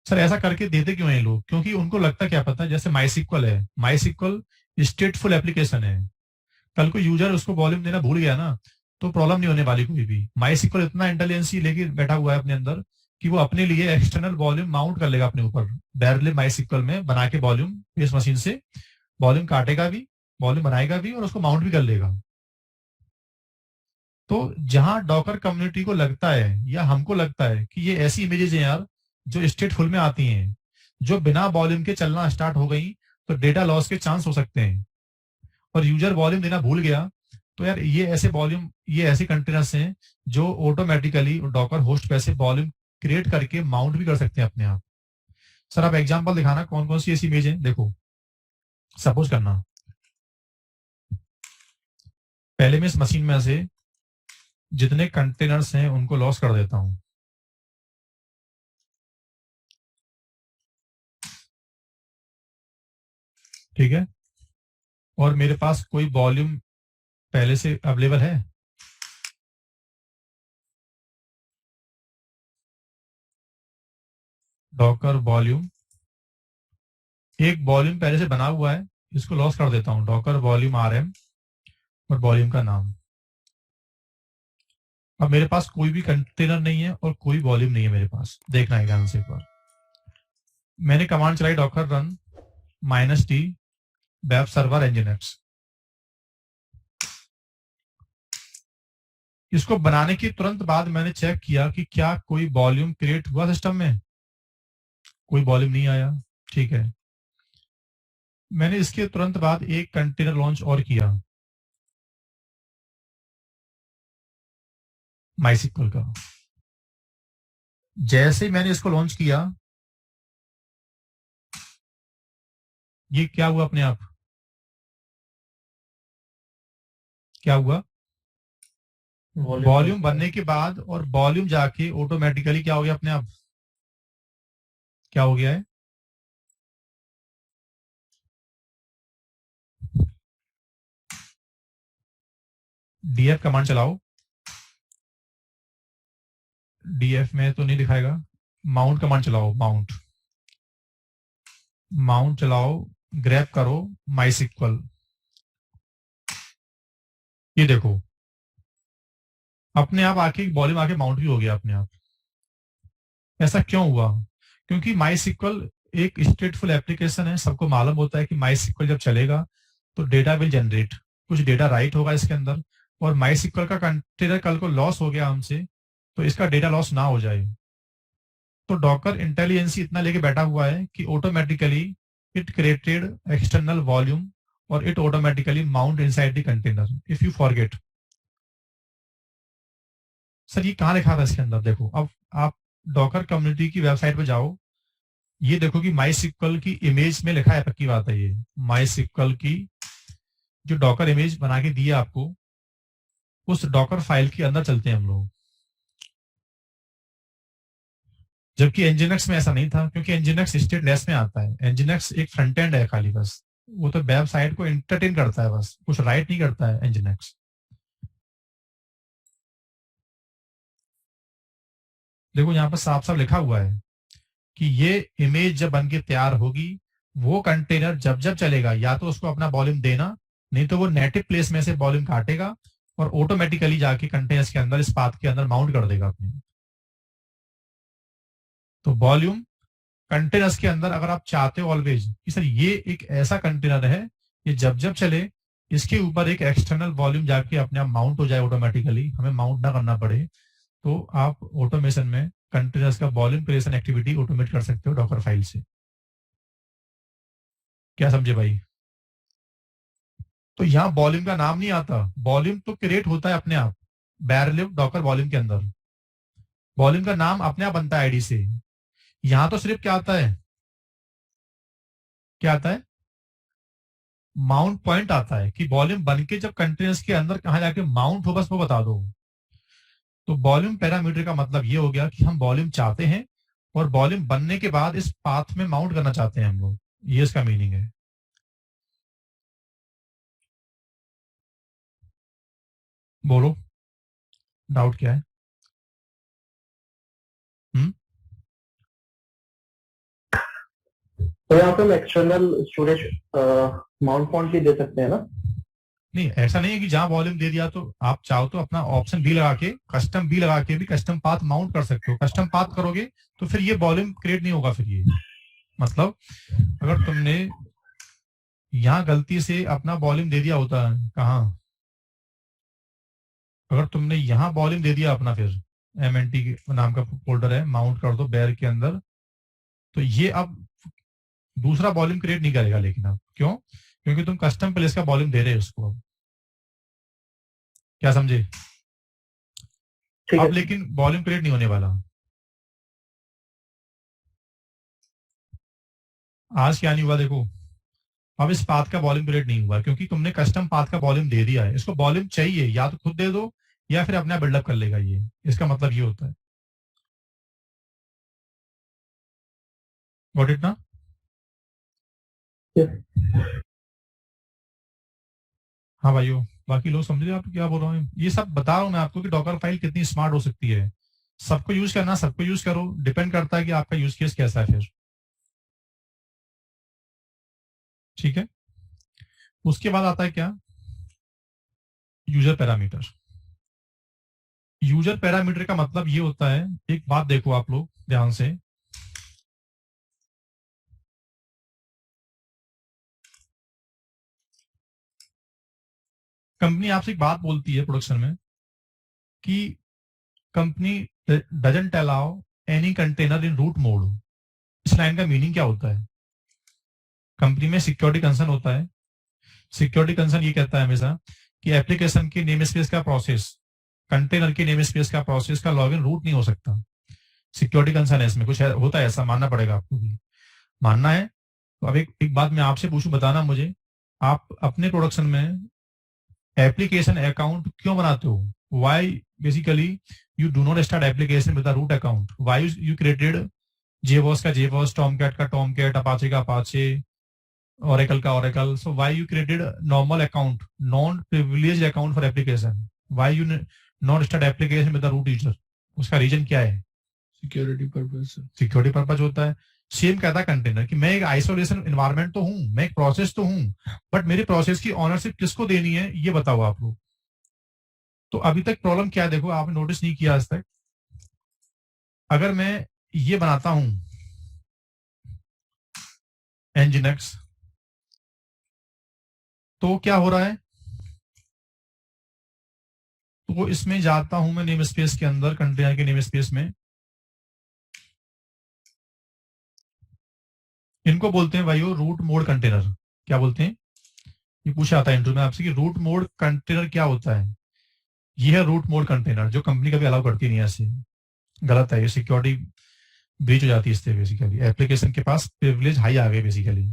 सर ऐसा करके देते क्यों हैं लोग? क्योंकि उनको लगता क्या पता, जैसे माईसीक्वल है, माईसीक्वल स्टेटफुल एप्लीकेशन है, कल को यूजर उसको वॉल्यूम देना भूल गया ना तो प्रॉब्लम नहीं होने वाली कोई भी। माईसीक्वल इतना इंटेलिजेंसी लेके बैठा हुआ है अपने अंदर कि वो अपने लिए एक्सटर्नल वॉल्यूम माउंट कर लेगा अपने ऊपर, डायरेक्टली माईसीक्वल में बना के वॉल्यूम बेस मशीन से वॉल्यूम काटेगा भी, वॉल्यूम बनाएगा भी और उसको माउंट भी कर लेगा। तो जहां डॉकर कम्युनिटी को लगता है या हमको लगता है कि ये ऐसी इमेजेस हैं यार जो स्टेटफुल में आती हैं, जो बिना वॉल्यूम के चलना स्टार्ट हो गई, तो डेटा लॉस के चांस हो सकते हैं और यूजर वॉल्यूम देना भूल गया, तो यार ये ऐसे वॉल्यूम, ये ऐसे कंटेनर्स हैं जो ऑटोमेटिकली डॉकर होस्ट पे ऐसे वॉल्यूम क्रिएट करके माउंट भी कर सकते हैं अपने आप। सर आप एग्जांपल दिखाना कौन कौन सी ऐसी इमेज है। देखो सपोज करना, पहले मैं इस मशीन में से जितने कंटेनर्स हैं उनको लॉस कर देता हूं। ठीक है, और मेरे पास कोई वॉल्यूम पहले से अवेलेबल है। डॉकर वॉल्यूम, एक वॉल्यूम पहले से बना हुआ है, इसको लॉस कर देता हूं, डॉकर वॉल्यूम आरएम और वॉल्यूम का नाम। अब मेरे पास कोई भी कंटेनर नहीं है और कोई वॉल्यूम नहीं है मेरे पास, देखना है ध्यान से एक बार। मैंने कमांड चलाई Docker run -t web server NGINX. इसको बनाने के तुरंत बाद मैंने चेक किया कि क्या कोई वॉल्यूम क्रिएट हुआ सिस्टम में, कोई वॉल्यूम नहीं आया। ठीक है, मैंने इसके तुरंत बाद एक कंटेनर लॉन्च और किया माईसीक्वल का। जैसे ही मैंने इसको लॉन्च किया, ये क्या हुआ अपने आप, क्या हुआ, वॉल्यूम बनने के बाद और वॉल्यूम जाके ऑटोमेटिकली क्या हो गया अपने आप, क्या हो गया है, डीएफ कमांड चलाओ। डीएफ में तो नहीं दिखाएगा, माउंट कमांड चलाओ, माउंट, माउंट चलाओ, ग्रैब करो माईसीक्वल। ये देखो अपने आप आके वॉल्यूम आके माउंट भी हो गया अपने आप। ऐसा क्यों हुआ? क्योंकि माईसीक्वल एक स्टेटफुल एप्लीकेशन है, सबको मालूम होता है कि माईसीक्वल जब चलेगा तो डेटा विल जनरेट, कुछ डेटा राइट होगा इसके अंदर, और माईसीक्वल का कंटेनर कल को लॉस हो गया हमसे तो इसका डेटा लॉस ना हो जाए। तो डॉकर इंटेलिजेंसी इतना लेके बैठा हुआ है कि automatically it created external volume और it automatically mount inside the container if you forget. Sir ये कहाँ लिखा था इसके अंदर? देखो अब आप डॉकर कम्युनिटी की वेबसाइट पे जाओ, ये देखो कि माईसीक्वल की इमेज में लिखा है, पक्की बात है, ये माईसीक्वल की जो डॉकर इमेज बना के दी है आपको, उस डॉकर फाइल के अंदर चलते हैं हम लोग। जबकि एनजीएनएक्स में ऐसा नहीं था, क्योंकि एनजीएनएक्स स्टेटलेस में आता है। एनजीएनएक्स एक फ्रंट एंड है खाली, बस वो तो वेब साइट को एंटरटेन करता है, बस कुछ राइट नहीं करता है एनजीएनएक्स। देखो यहाँ पर साफ साफ लिखा हुआ है कि ये इमेज जब बन के तैयार होगी, वो कंटेनर जब जब चलेगा या तो उसको अपना वॉल्यूम देना, नहीं तो वो नेटिव प्लेस में से वॉल्यूम काटेगा और ऑटोमेटिकली जाके कंटेनर्स के अंदर, इस पाथ के अंदर माउंट कर देगा अपने। तो वॉल्यूम कंटेनर्स के अंदर अगर आप चाहते हो ऑलवेज कि सर ये एक ऐसा कंटेनर है, ये जब जब चले इसके ऊपर एक एक्सटर्नल वॉल्यूम जाके अपने आप माउंट हो जाए ऑटोमेटिकली, हमें माउंट ना करना पड़े, तो आप ऑटोमेशन में कंटेनर्स का वॉल्यूम क्रिएशन एक्टिविटी ऑटोमेट कर सकते हो डॉकर फाइल से। क्या समझे भाई? तो यहाँ वॉल्यूम का नाम नहीं आता, वॉल्यूम तो क्रिएट होता है अपने आप बैरलिव डॉकर वॉल्यूम के अंदर, वॉल्यूम का नाम अपने आप बनता है आईडी से। यहां तो सिर्फ क्या आता है, क्या आता है, माउंट पॉइंट आता है कि वॉल्यूम बन के जब कंटेनर्स के अंदर कहां जाके माउंट हो, बस वो बता दो। तो वॉल्यूम पैरामीटर का मतलब ये हो गया कि हम वॉल्यूम चाहते हैं और वॉल्यूम बनने के बाद इस पाथ में माउंट करना चाहते हैं हम लोग, ये इसका मीनिंग है। बोलो डाउट क्या है? तो यहाँ पे हम एक्सटर्नल स्टोरेज माउंट पॉइंट भी दे सकते हैं ना? नहीं, ऐसा नहीं है कि जहां वॉल्यूम दे दिया तो आप चाहो तो अपना ऑप्शन बी लगा के, कस्टम बी लगा के भी कस्टम पाथ माउंट कर सकते हो। कस्टम पाथ करोगे तो फिर ये वॉल्यूम क्रिएट नहीं होगा। फिर ये मतलब अगर तुमने यहां गलती से अपना वॉल्यूम दे दिया होता, कहाँ, अगर तुमने यहाँ वॉल्यूम दे दिया अपना, फिर MNT नाम का फोल्डर है, माउंट कर दो बेयर के अंदर, तो ये अब दूसरा वॉल्यूम क्रिएट नहीं करेगा। लेकिन अब क्यों? क्योंकि तुम कस्टम प्लेस का वॉल्यूम दे रहे हो उसको। अब क्या समझे? ठीक अब है। लेकिन वॉल्यूम क्रिएट नहीं होने वाला। आज क्या नहीं हुआ देखो, अब इस पाथ का वॉल्यूम क्रिएट नहीं हुआ क्योंकि तुमने कस्टम पाथ का वॉल्यूम दे दिया है। इसको वॉल्यूम चाहिए, या तो खुद दे दो या फिर अपना बिल्डअप कर लेगा ये। इसका मतलब ये होता है। गॉट इट ना? हाँ भाइयों, बाकी लोग समझ रहे आप क्या बोल रहा हूँ? ये सब बता रहा हूँ मैं आपको कि डॉकर फाइल कितनी स्मार्ट हो सकती है। सबको यूज करना, सबको यूज करो, डिपेंड करता है कि आपका यूज केस कैसा है फिर। ठीक है, उसके बाद आता है क्या? User parameter. यूजर पैरामीटर का मतलब ये होता है, एक बात देखो आप लोग ध्यान से, कंपनी आपसे एक बात बोलती है प्रोडक्शन में कि company doesn't allow any container in root mode. इस लाइन का मीनिंग क्या होता है? कंपनी में सिक्योरिटी कंसर्न होता है। सिक्योरिटी कंसर्न ये कहता है हमेशा कि एप्लीकेशन की नेम स्पेस का प्रोसेस, कंटेनर की नेम स्पेस का प्रोसेस का लॉगिन रूट नहीं हो सकता। सिक्योरिटी कंसर्न है इसमें, कुछ होता है ऐसा, मानना पड़ेगा आपको भी। मानना है तो अब एक बात मैं आपसे पूछूं, बताना मुझे, आप अपने प्रोडक्शन में एप्लीकेशन अकाउंट क्यों बनाते हो? Why basically you do not start application with root account? Why you created जेवॉस का जेवॉस, टॉमकैट का टॉमकैट, अपाचे का अपाचे, Oracle का Oracle? So why you created a normal account, non-privileged account for application? Why you not start application with the root user? उसका reason क्या है? Security purpose. Security purpose होता है। Same कहता है container कि मैं एक आइसोलेशन एनवायरनमेंट तो हूं, मैं एक प्रोसेस तो हूं, बट मेरे प्रोसेस की ऑनरशिप किसको देनी है ये बताओ आप लोग। तो अभी तक प्रॉब्लम क्या है देखो, आपने नोटिस नहीं किया आज तक। अगर मैं ये बनाता हूं Nginx, तो क्या हो रहा है? तो इसमें जाता हूं मैं नेम स्पेस के अंदर, कंटेनर के नेम स्पेस में, इनको बोलते हैं भाइयों रूट मोड कंटेनर। क्या बोलते हैं? ये पूछा आता है इंटरव्यू में आपसे कि रूट मोड कंटेनर क्या होता है। ये है रूट मोड कंटेनर, जो कंपनी कभी अलाउ करती नहीं है। ऐसे गलत है, ये सिक्योरिटी ब्रीच हो जाती है इससे। बेसिकली एप्लीकेशन के पास प्रिविलेज हाई आ गए basically.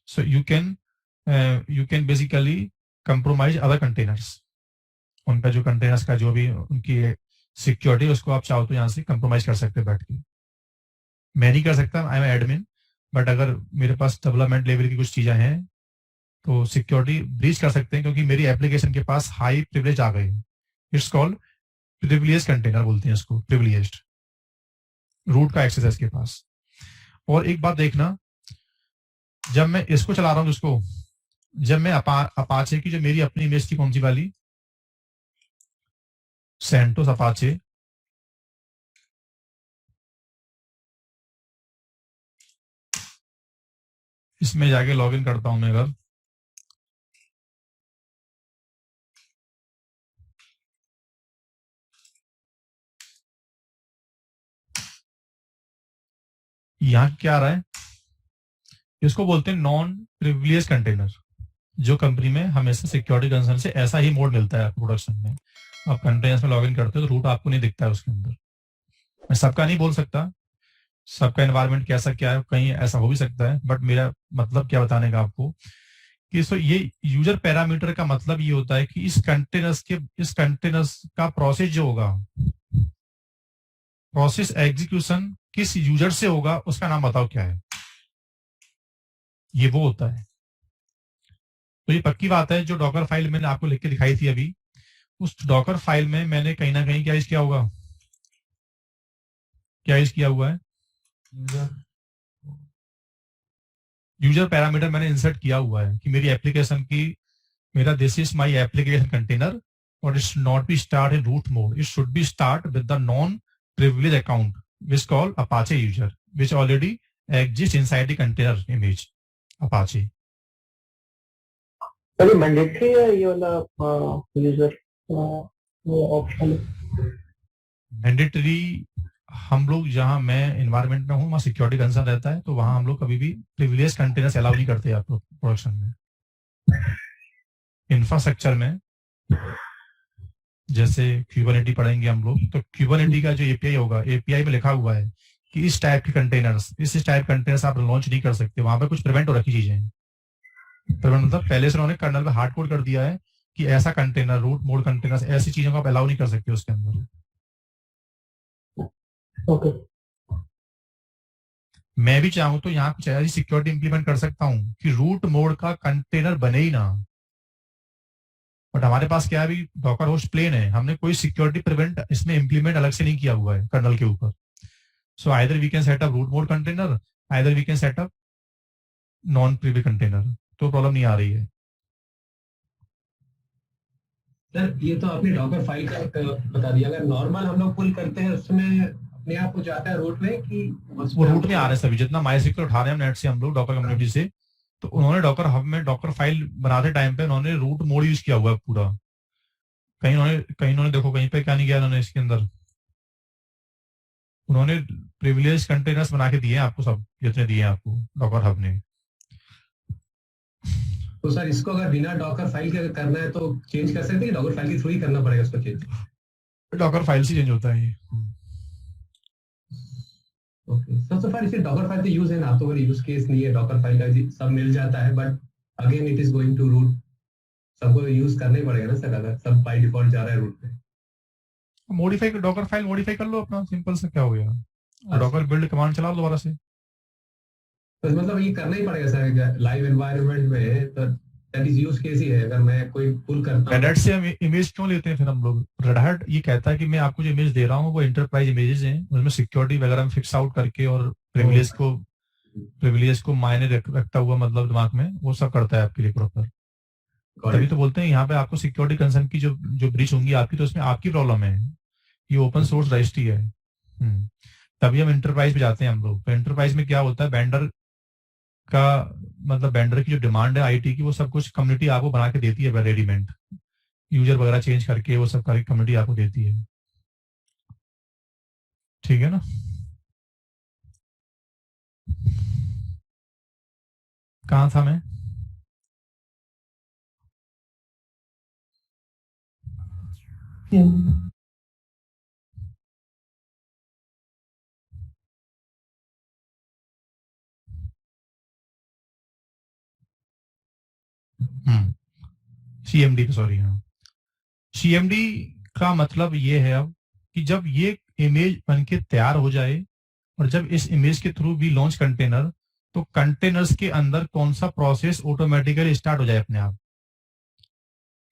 So you can basically compromise other containers. उनका जो कंटेनर्स का जो भी उनकी सिक्योरिटी, उसको आप चाहो तो यहाँ से कंप्रोमाइज कर सकते हैं बैठ के। मैं नहीं कर सकता, आई एम एडमिन, बट अगर मेरे पास डेवलपमेंट लेवल की कुछ चीजें हैं तो सिक्योरिटी ब्रीच कर सकते हैं, क्योंकि मेरी एप्लीकेशन के पास हाई प्रिविलेज आ गए। इट्स कॉल्ड प्रिविलेज कंटेनर बोलते हैं इसको, प्रिविलेज्ड रूट का एक्सेस है इसके पास। और एक बात देखना, जब मैं इसको चला रहा हूँ, जिसको जब मैं अपाचे की, जो मेरी अपनी इमेज थी, कौन सी वाली, सेंटोस अपाचे, इसमें जाके लॉगिन करता हूं मैं। अगर यहां क्या आ रहा है, इसको बोलते हैं नॉन प्रिविलेज कंटेनर, जो कंपनी में हमेशा सिक्योरिटी कंसर्न से ऐसा ही मोड मिलता है आपको प्रोडक्शन में। आप कंटेनर्स में लॉगिन करते हो तो रूट आपको नहीं दिखता है उसके अंदर। मैं सबका नहीं बोल सकता, सबका एनवायरनमेंट कैसा क्या है, कहीं ऐसा हो भी सकता है, बट मेरा मतलब क्या बताने का आपको कि सो ये यूजर पैरामीटर का मतलब ये होता है कि इस कंटेनर्स का प्रोसेस जो होगा, प्रोसेस एग्जीक्यूशन किस यूजर से होगा उसका नाम बताओ क्या है। ये वो होता है। तो ये पक्की बात है, जो डॉकर फाइल मैंने आपको लिख के दिखाई थी अभी, उस डॉकर फाइल में मैंने कहीं ना कहीं क्या यूज किया होगा, क्या यूज किया हुआ है, यूजर पैरामीटर मैंने इंसर्ट किया हुआ है कि मेरी एप्लीकेशन की, मेरा this is my application container और it's not be start in root mode, it should be start with the non privilege account which call Apache user which already exist inside the container image Apache. Sir ये mandatory है ये वाला user वो option? Mandatory हम लोग जहां मैं environment में हूँ वहां सिक्योरिटी कंसर्न रहता है, तो वहां हम लोग कभी भी प्रिविलेज कंटेनर्स अलाउ नहीं करते आपको प्रोडक्शन में। इंफ्रास्ट्रक्चर में जैसे क्यूबरनेटी पढ़ेंगे हम लोग, तो क्यूबरनेटी का जो एपीआई होगा, एपीआई में लिखा हुआ है कि इस टाइप के कंटेनर्स, इस टाइप कंटेनर्स आप लॉन्च नहीं कर सकते। वहां पे कुछ प्रिवेंट हो रखी चीजें हैं। प्रिवेंट मतलब पहले से उन्होंने कर्नल पे हार्ड कोड कर दिया है कि ऐसा कंटेनर, रूट मोड कंटेनर्स, ऐसी चीजों को आप अलाउ नहीं कर सकते उसके अंदर। ओके मैं भी चाहूं तो यहाँ कुछ ऐसी सिक्योरिटी इंप्लीमेंट कर सकता हूँ कि रूट मोड का कंटेनर बने ही ना, बट हमारे पास क्या है, अभी डॉकर होस्ट प्लेन है, हमने कोई सिक्योरिटी प्रिवेंट इसमें इंप्लीमेंट अलग से नहीं किया हुआ है कर्नल के ऊपर। So either we can set up root mode container, either we can set up non privilege container, तो प्रॉब्लम नहीं आ रही है। सर ये तो आपने डॉकर फाइल का बता दिया, अगर नॉर्मल हम लोग पुल करते हैं उसमें अपने आप हो जाता है रूट में कि वो रूट में आ रहे हैं सभी, जितना माइस्क्यूएल उठा रहे हैं नेट से हम लोग डॉकर कम्युनिटी से, तो उन्होंने डॉकर हब में डॉकर फाइल बनाते टाइम पे उन्होंने रूट मोड यूज किया हुआ है पूरा। कहीं उन्होंने देखो कहीं पे क्या नहीं किया उन्होंने, इसके अंदर उन्होंने प्रिविलेज कंटेनर्स बना के दिए हैं आपको, सब जितने दिए हैं आपको डॉकर हब ने। तो सर इसको अगर बिना डॉकर फाइल के करना है तो चेंज कर सकते हैं, डॉकर फाइल के थ्रू ही करना पड़ेगा उसको चेंज? डॉकर फाइल से चेंज होता है ये। ओके सबसे फार इसे डॉकर फाइल का यूज है ना, आप तो अगर यूज केस नहीं है डॉकर फाइल का, सब मिल जाता है, but again it is going to root, सबको यूज करना ही पड़ेगा ना सर, अगर सब बाय डिफॉल्ट जा रहा है रूट पे। मॉडिफाई डॉकर फाइल मॉडिफाई कर लो अपना, सिंपल से क्या हो गया, डॉकर बिल्ड कमांड चलाओ दोबारा से। तो मतलब ये करना ही पड़ेगा सर लाइव एनवायरनमेंट में, तो दैट इज यूज केस ही है। अगर मैं कोई पुल करता हूं, रेड हैट से हम इमेज क्यों लेते हैं फिर हम लोग? रेड हैट ये कहता है कि मैं आपको जो इमेज दे रहा हूँ वो इंटरप्राइज इमेजेस हैं, उसमें सिक्योरिटी वगैरह में फिक्स आउट करके और प्रिविलेज को मायने रखता हुआ मतलब दिमाग में वो सब करता है आपके लिए प्रॉपर। तभी तो बोलते हैं यहाँ पे आपको सिक्योरिटी कंसर्न की जो ब्रीच होंगी आपकी, तो उसमें आपकी प्रॉब्लम है, ये ओपन सोर्स रजिस्ट्री है। तभी हम इंटरप्राइज पे जाते हैं हम लोग। तो इंटरप्राइज में क्या होता है, वेंडर का मतलब वेंडर की जो डिमांड है आईटी की, वो सब कुछ कम्युनिटी आपको बना के देती है रेडीमेड, यूजर वगैरह चेंज करके वो सब करके कम्युनिटी आपको देती है। ठीक है ना? कहाँ था मैं? सीएमडी, सॉरी, हाँ, सीएमडी का मतलब ये है अब कि जब ये इमेज बनके तैयार हो जाए और जब इस इमेज के थ्रू भी लॉन्च कंटेनर, तो कंटेनर्स के अंदर कौन सा प्रोसेस ऑटोमेटिकली स्टार्ट हो जाए अपने आप।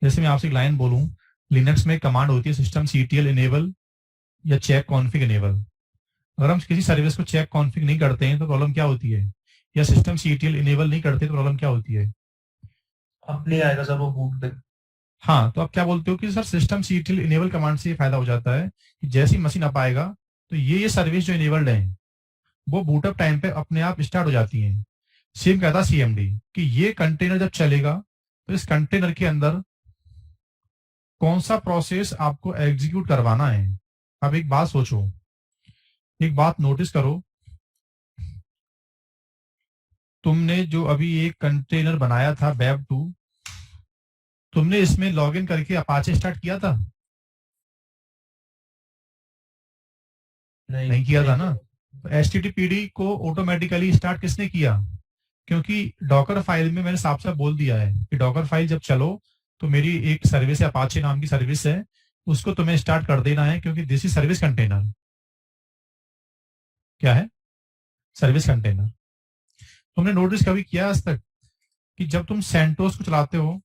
जैसे मैं आपसे एक लाइन बोलूं, लिनक्स में कमांड होती है सिस्टम सीटीएल इनेबल या चेक कॉन्फिग इनेबल। अगर हम किसी सर्विस को चेक कॉन्फिग नहीं करते हैं तो प्रॉब्लम क्या होती है, या सिस्टम सीटीएल इनेबल नहीं करते तो प्रॉब्लम क्या होती है, अपने आएगा सर वो बूट पे। हाँ, तो आप क्या बोलते हो कि sir system CTL enable command से ये फायदा हो जाता है कि जैसी मशीन अप आएगा तो ये सर्विस जो इनेबल्ड है वो बूटअप टाइम पे अपने आप स्टार्ट हो जाती है। सेम कहता सीएमडी कि ये कंटेनर जब चलेगा तो इस कंटेनर के अंदर कौन सा प्रोसेस आपको एग्जीक्यूट करवाना है। अब एक बात सोचो, एक बात नोटिस करो, तुमने जो अभी एक कंटेनर बनाया था वेब2, तुमने इसमें लॉगिन करके अपाचे स्टार्ट किया था? नहीं किया था ना। तो एचटीटीपीडी को ऑटोमेटिकली स्टार्ट किसने किया? क्योंकि डॉकर फाइल में मैंने साफ साफ बोल दिया है कि डॉकर फाइल जब चलो तो मेरी एक सर्विस है, अपाचे नाम की सर्विस है, उसको तुम्हें स्टार्ट कर देना है, क्योंकि दिस इज सर्विस कंटेनर। क्या है? Service container. तुमने नोटिस कभी किया आज तक कि जब तुम सेंटोस को चलाते हो,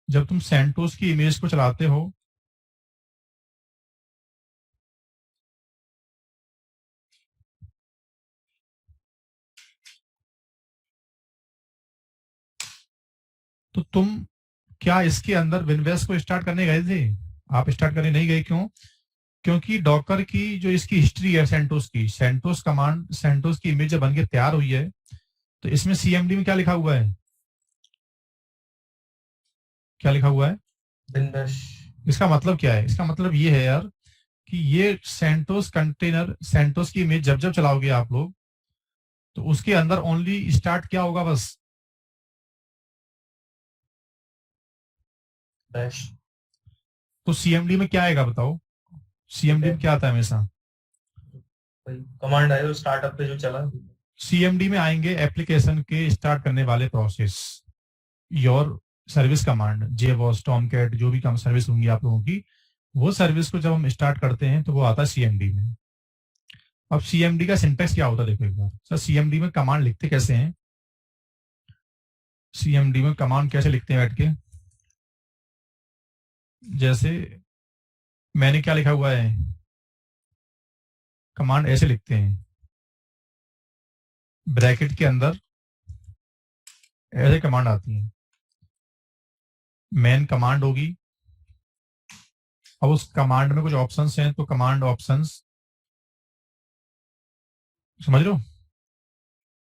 जब तुम सेंटोस की इमेज को चलाते हो, तो तुम क्या इसके अंदर विनवेस को स्टार्ट करने गए थे? आप स्टार्ट करने नहीं गए, क्यों? क्योंकि डॉकर की जो इसकी हिस्ट्री है सेंटोस की, सेंटोस कमांड, सेंटोस की इमेज जब बन के तैयार हुई है, तो इसमें सीएमडी में क्या लिखा हुआ है? क्या लिखा हुआ है? विनबैश। इसका मतलब क्या है? इसका मतलब ये है यार कि ये सेंटोस कंटेनर, सेंटोस की इमेज जब जब चलाओगे आप लोग, तो उसके अंदर ओनली स्टार्ट क्या होगा? बस बैश। तो सीएमडी में क्या आएगा बताओ? सीएमडी में क्या आता है हमेशा? कमांड आए तो स्टार्टअप पे जो चला। सीएमडी में आएंगे एप्लीकेशन के स्टार्ट करने वाले process, your service command, JBoss, Tomcat, जो भी कम सर्विस होंगी आप लोगों की, वो सर्विस को जब हम स्टार्ट करते हैं तो वो आता है सीएमडी में। अब सीएमडी का सिंटेक्स क्या होता है देखो एक बार। सर सीएमडी में कमांड लिखते कैसे हैं? सीएमडी में कमांड कैसे लिखते हैं बैठ के? जैसे मैंने क्या लिखा हुआ है, कमांड ऐसे लिखते हैं, ब्रैकेट के अंदर ऐसे कमांड आती है, मेन कमांड होगी। अब उस कमांड में कुछ ऑप्शंस हैं, तो कमांड ऑप्शंस, समझ लो,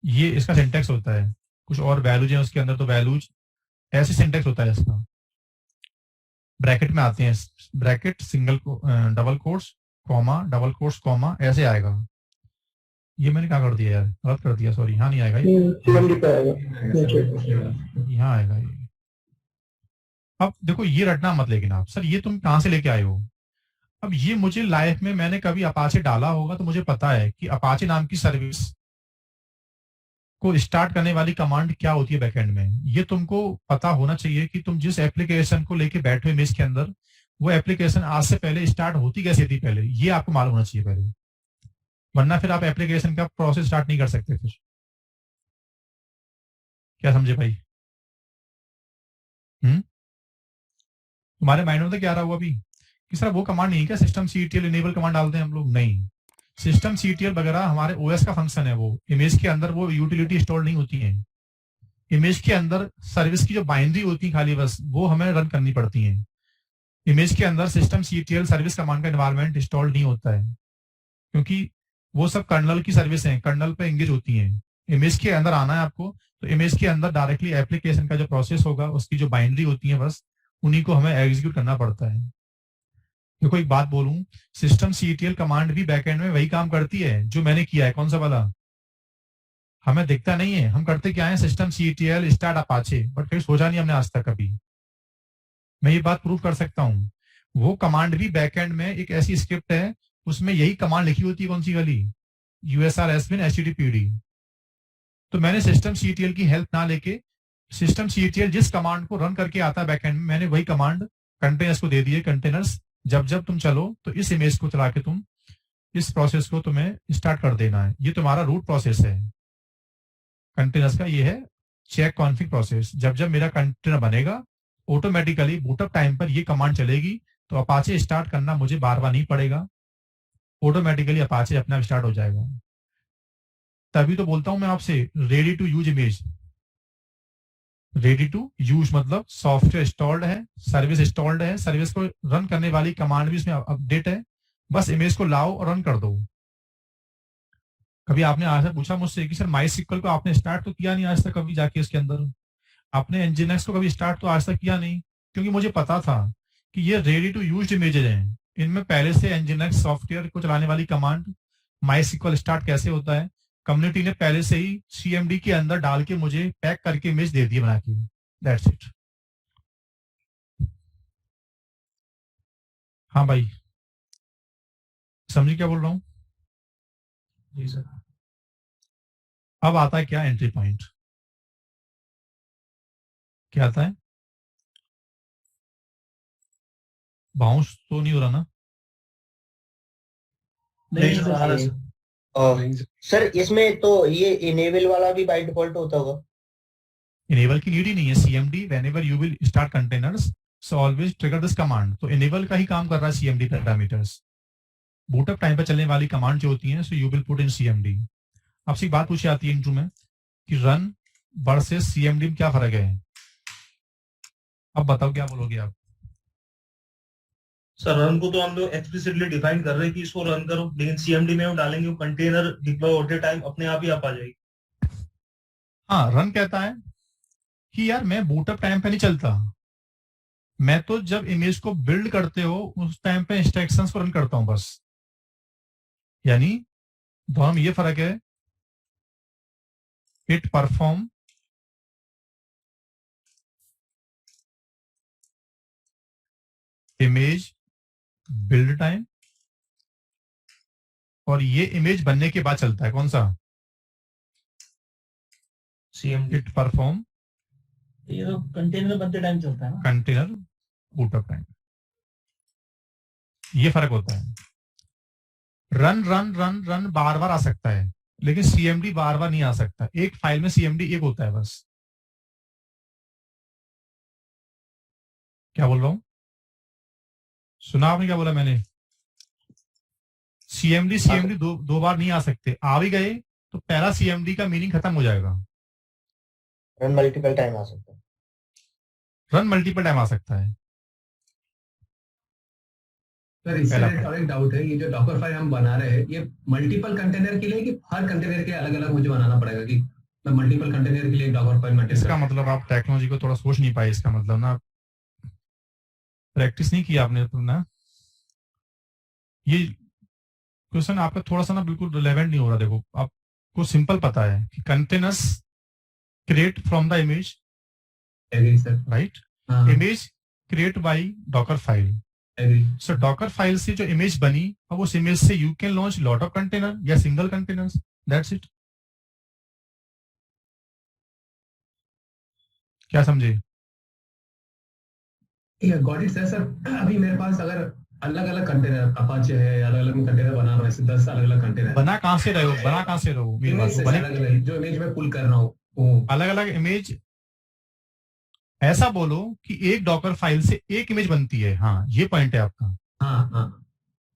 ये इसका सिंटेक्स होता है। कुछ और वैल्यूज हैं उसके अंदर, तो वैल्यूज, ऐसे सिंटेक्स होता है इसका। ब्रैकेट में आते हैं, bracket, single double quotes, comma, double quotes, comma, ऐसे आएगा। ये मैंने क्या कर दिया यार, गलत कर दिया, सॉरी, यहाँ नहीं आएगा ये, सीएमडी पे आएगा नीचे। यहाँ आएगा ये। अब देखो ये रटना मत लेकिन आप, सर ये तुम कहाँ से लेके आए हो? अब ये मुझे लाइफ में मैंने कभी अपाचे डाला होगा तो मुझे पता है कि अपाचे नाम की सर्विस को स्टार्ट करने वाली कमांड क्या होती है बैकएंड में। ये तुमको पता होना चाहिए कि तुम जिस एप्लीकेशन को लेके बैठे हो इमेज के अंदर, वो एप्लीकेशन आज से पहले स्टार्ट होती कैसे थी पहले, ये आपको मालूम होना चाहिए पहले, वरना फिर आप एप्लीकेशन का प्रोसेस स्टार्ट नहीं कर सकते फिर। क्या समझे भाई? तुम्हारे माइंड में तो क्या रहा हुआ अभी कि सर वो कमांड नहीं, क्या सिस्टम सीटीएल इनेबल कमांड डालते हैं हम लोग? नहीं, सिस्टम सीटीएल वगैरह हमारे ओएस का फंक्शन है, वो इमेज के अंदर वो यूटिलिटी इंस्टॉल नहीं होती है। इमेज के अंदर सर्विस की जो बाइनरी होती है खाली, बस वो हमें रन करनी पड़ती है। इमेज के अंदर सिस्टम सीटीएल सर्विस कमांड का एनवायरमेंट इंस्टॉल नहीं होता है, क्योंकि वो सब कर्नल की सर्विस है, कर्नल पे एंगेज होती है। इमेज के अंदर आना है आपको, तो इमेज के अंदर डायरेक्टली एप्लीकेशन का जो प्रोसेस होगा, उसकी जो बाइनरी होती है, बस उन्हीं को हमें एग्जीक्यूट करना पड़ता है। देखो एक बात बोलूं, सिस्टम सीटीएल कमांड भी बैकएंड में वही काम करती है जो मैंने किया है। कौन सा वाला? हमें दिखता नहीं है, हम करते क्या है, system CTL start Apache, but कभी सोचा नहीं हमने आज तक कभी। मैं ये बात प्रूव कर सकता हूँ। वो कमांड भी बैकएंड में एक ऐसी स्क्रिप्ट है, उसमें यही कमांड लिखी होती है, कौन सी वाली? यूएसआर एसबिन एचटीटीपीडी। तो मैंने सिस्टम सीटीएल की हेल्प ना लेके, सिस्टम सीटीएल जिस कमांड को रन करके आता है बैकएंड में, मैंने वही कमांड कंटेनर्स को दे दिए। कंटेनर्स जब जब तुम चलो तो इस इमेज को चला के तुम इस प्रोसेस को तुम्हें स्टार्ट कर देना है। ये तुम्हारा रूट प्रोसेस है कंटेनर्स का, ये है चेक कॉन्फिग प्रोसेस। जब जब मेरा कंटेनर बनेगा, ऑटोमेटिकली बूटअप टाइम पर ये कमांड चलेगी, तो अपाचे स्टार्ट करना मुझे बार बार नहीं पड़ेगा, ऑटोमेटिकली अपाचे अपने आप स्टार्ट हो जाएगा। तभी तो बोलता हूं मैं आपसे, ready to use image. Ready to use मतलब सॉफ्टवेयर इंस्टॉल्ड है, सर्विस इंस्टॉल्ड है, सर्विस को रन करने वाली कमांड भी इसमें अपडेट है, बस इमेज को लाओ और रन कर दो। कभी आपने आज पूछा मुझसे कि सर माई सिक्वल को आपने स्टार्ट तो किया नहीं आज तक, कभी जाके इसके अंदर आपने एनजीएनएक्स को कभी स्टार्ट तो आज तक किया नहीं, क्योंकि मुझे पता था कि ये रेडी टू यूज इमेजेस हैं, इनमें पहले से एनजीएनएक्स सॉफ्टवेयर को चलाने वाली कमांड माई सिक्वल स्टार्ट कैसे होता है, कम्युनिटी ने पहले से ही सीएमडी के अंदर डाल के मुझे पैक करके इमेज दे दी बना के। That's it. हाँ भाई, समझिए क्या बोल रहा हूँ? जी सर। अब आता है क्या, एंट्री पॉइंट। क्या आता है? बाउंस तो नहीं हो रहा ना? नहीं सर, आ रहा है सर। सर इसमें तो ये इनेबल वाला भी बाय डिफॉल्ट होता होगा। इनेबल की नीड ही नहीं है। CMD whenever you will start containers, so always trigger this command। तो इनेबल का ही काम कर रहा है CMD पैरामीटर्स। बूटअप टाइम पे चलने वाली कमांड जो होती है, so you will put in CMD। आपसे एक बात पूछी आती है इंट्रो में कि रन वर्सेस CMD में क्या फर्क है। अब बताओ क्या बोलोगे आप। सर रन को तो हम लोग एक्सप्लिसिटली डिफाइन कर रहे हैं कि इसको रन करो, लेकिन CMD में हम डालेंगे कंटेनर डिप्लॉय होते टाइम अपने आप ही आप आ जाएगी। हाँ, रन कहता है कि यार मैं बूटअप टाइम पे नहीं चलता, मैं तो जब इमेज को बिल्ड करते हो उस टाइम पे इंस्ट्रक्शंस को रन करता हूं बस। यानी दोनों में ये फर्क है, it perform image build time, और ये इमेज बनने के बाद चलता है। कौन सा? CMD। इट परफॉर्म ये तो कंटेनर बनते टाइम चलता है ना। कंटेनर बूटअप टाइम, ये फर्क होता है। रन रन रन रन बार बार आ सकता है, लेकिन CMD बार बार नहीं आ सकता। एक फाइल में CMD एक होता है बस। क्या बोल रहा हूं? सुना आपने क्या बोला मैंने? CMD दो बार नहीं आ सकते। आ भी गए तो पहला CMD का मीनिंग खत्म हो जाएगा। रन मल्टीपल टाइम आ सकता है। रन मल्टीपल टाइम आ सकता है। सर इससे पहला और एक डाउट है, ये जो डॉकर फाइल हम बना रहे हैं ये मल्टीपल कंटेनर के लिए कि हर कंटेनर के अलग अलग मुझे बनाना पड़ेगा कि मैं मल्टीपल कंटेनर के लिए डॉकर फाइल मेंटेन इसका मतलब आप टेक्नोलॉजी को थोड़ा सोच नहीं पाए। इसका मतलब ना प्रैक्टिस नहीं किया आपने तो ना। ये क्वेश्चन आपका थोड़ा सा ना बिल्कुल रिलेवेंट नहीं हो रहा। देखो आपको सिंपल पता है कि containers create from the image, agree sir. Right? हाँ image create by Docker file. Agree. So Docker file से जो इमेज बनी, अब उस इमेज से you can launch lot of container या सिंगल कंटेनर्स, दैट्स इट। क्या समझे? Got it sir. अभी मेरे पास अगर अलग अलग कंटेनर अपाचे है, अलग अलग कंटेनर बना रहा हूँ, ऐसे 10 अलग अलग कंटेनर बना कहां से रहे हो? बना कहां से रहो? मेरी बात इमेज को से बने अलग अलग जो इमेज में पुल कर रहा हूँ अलग अलग इमेज। ऐसा बोलो कि एक डॉकर फाइल से एक इमेज बनती है। हाँ, ये पॉइंट है आपका। हाँ हाँ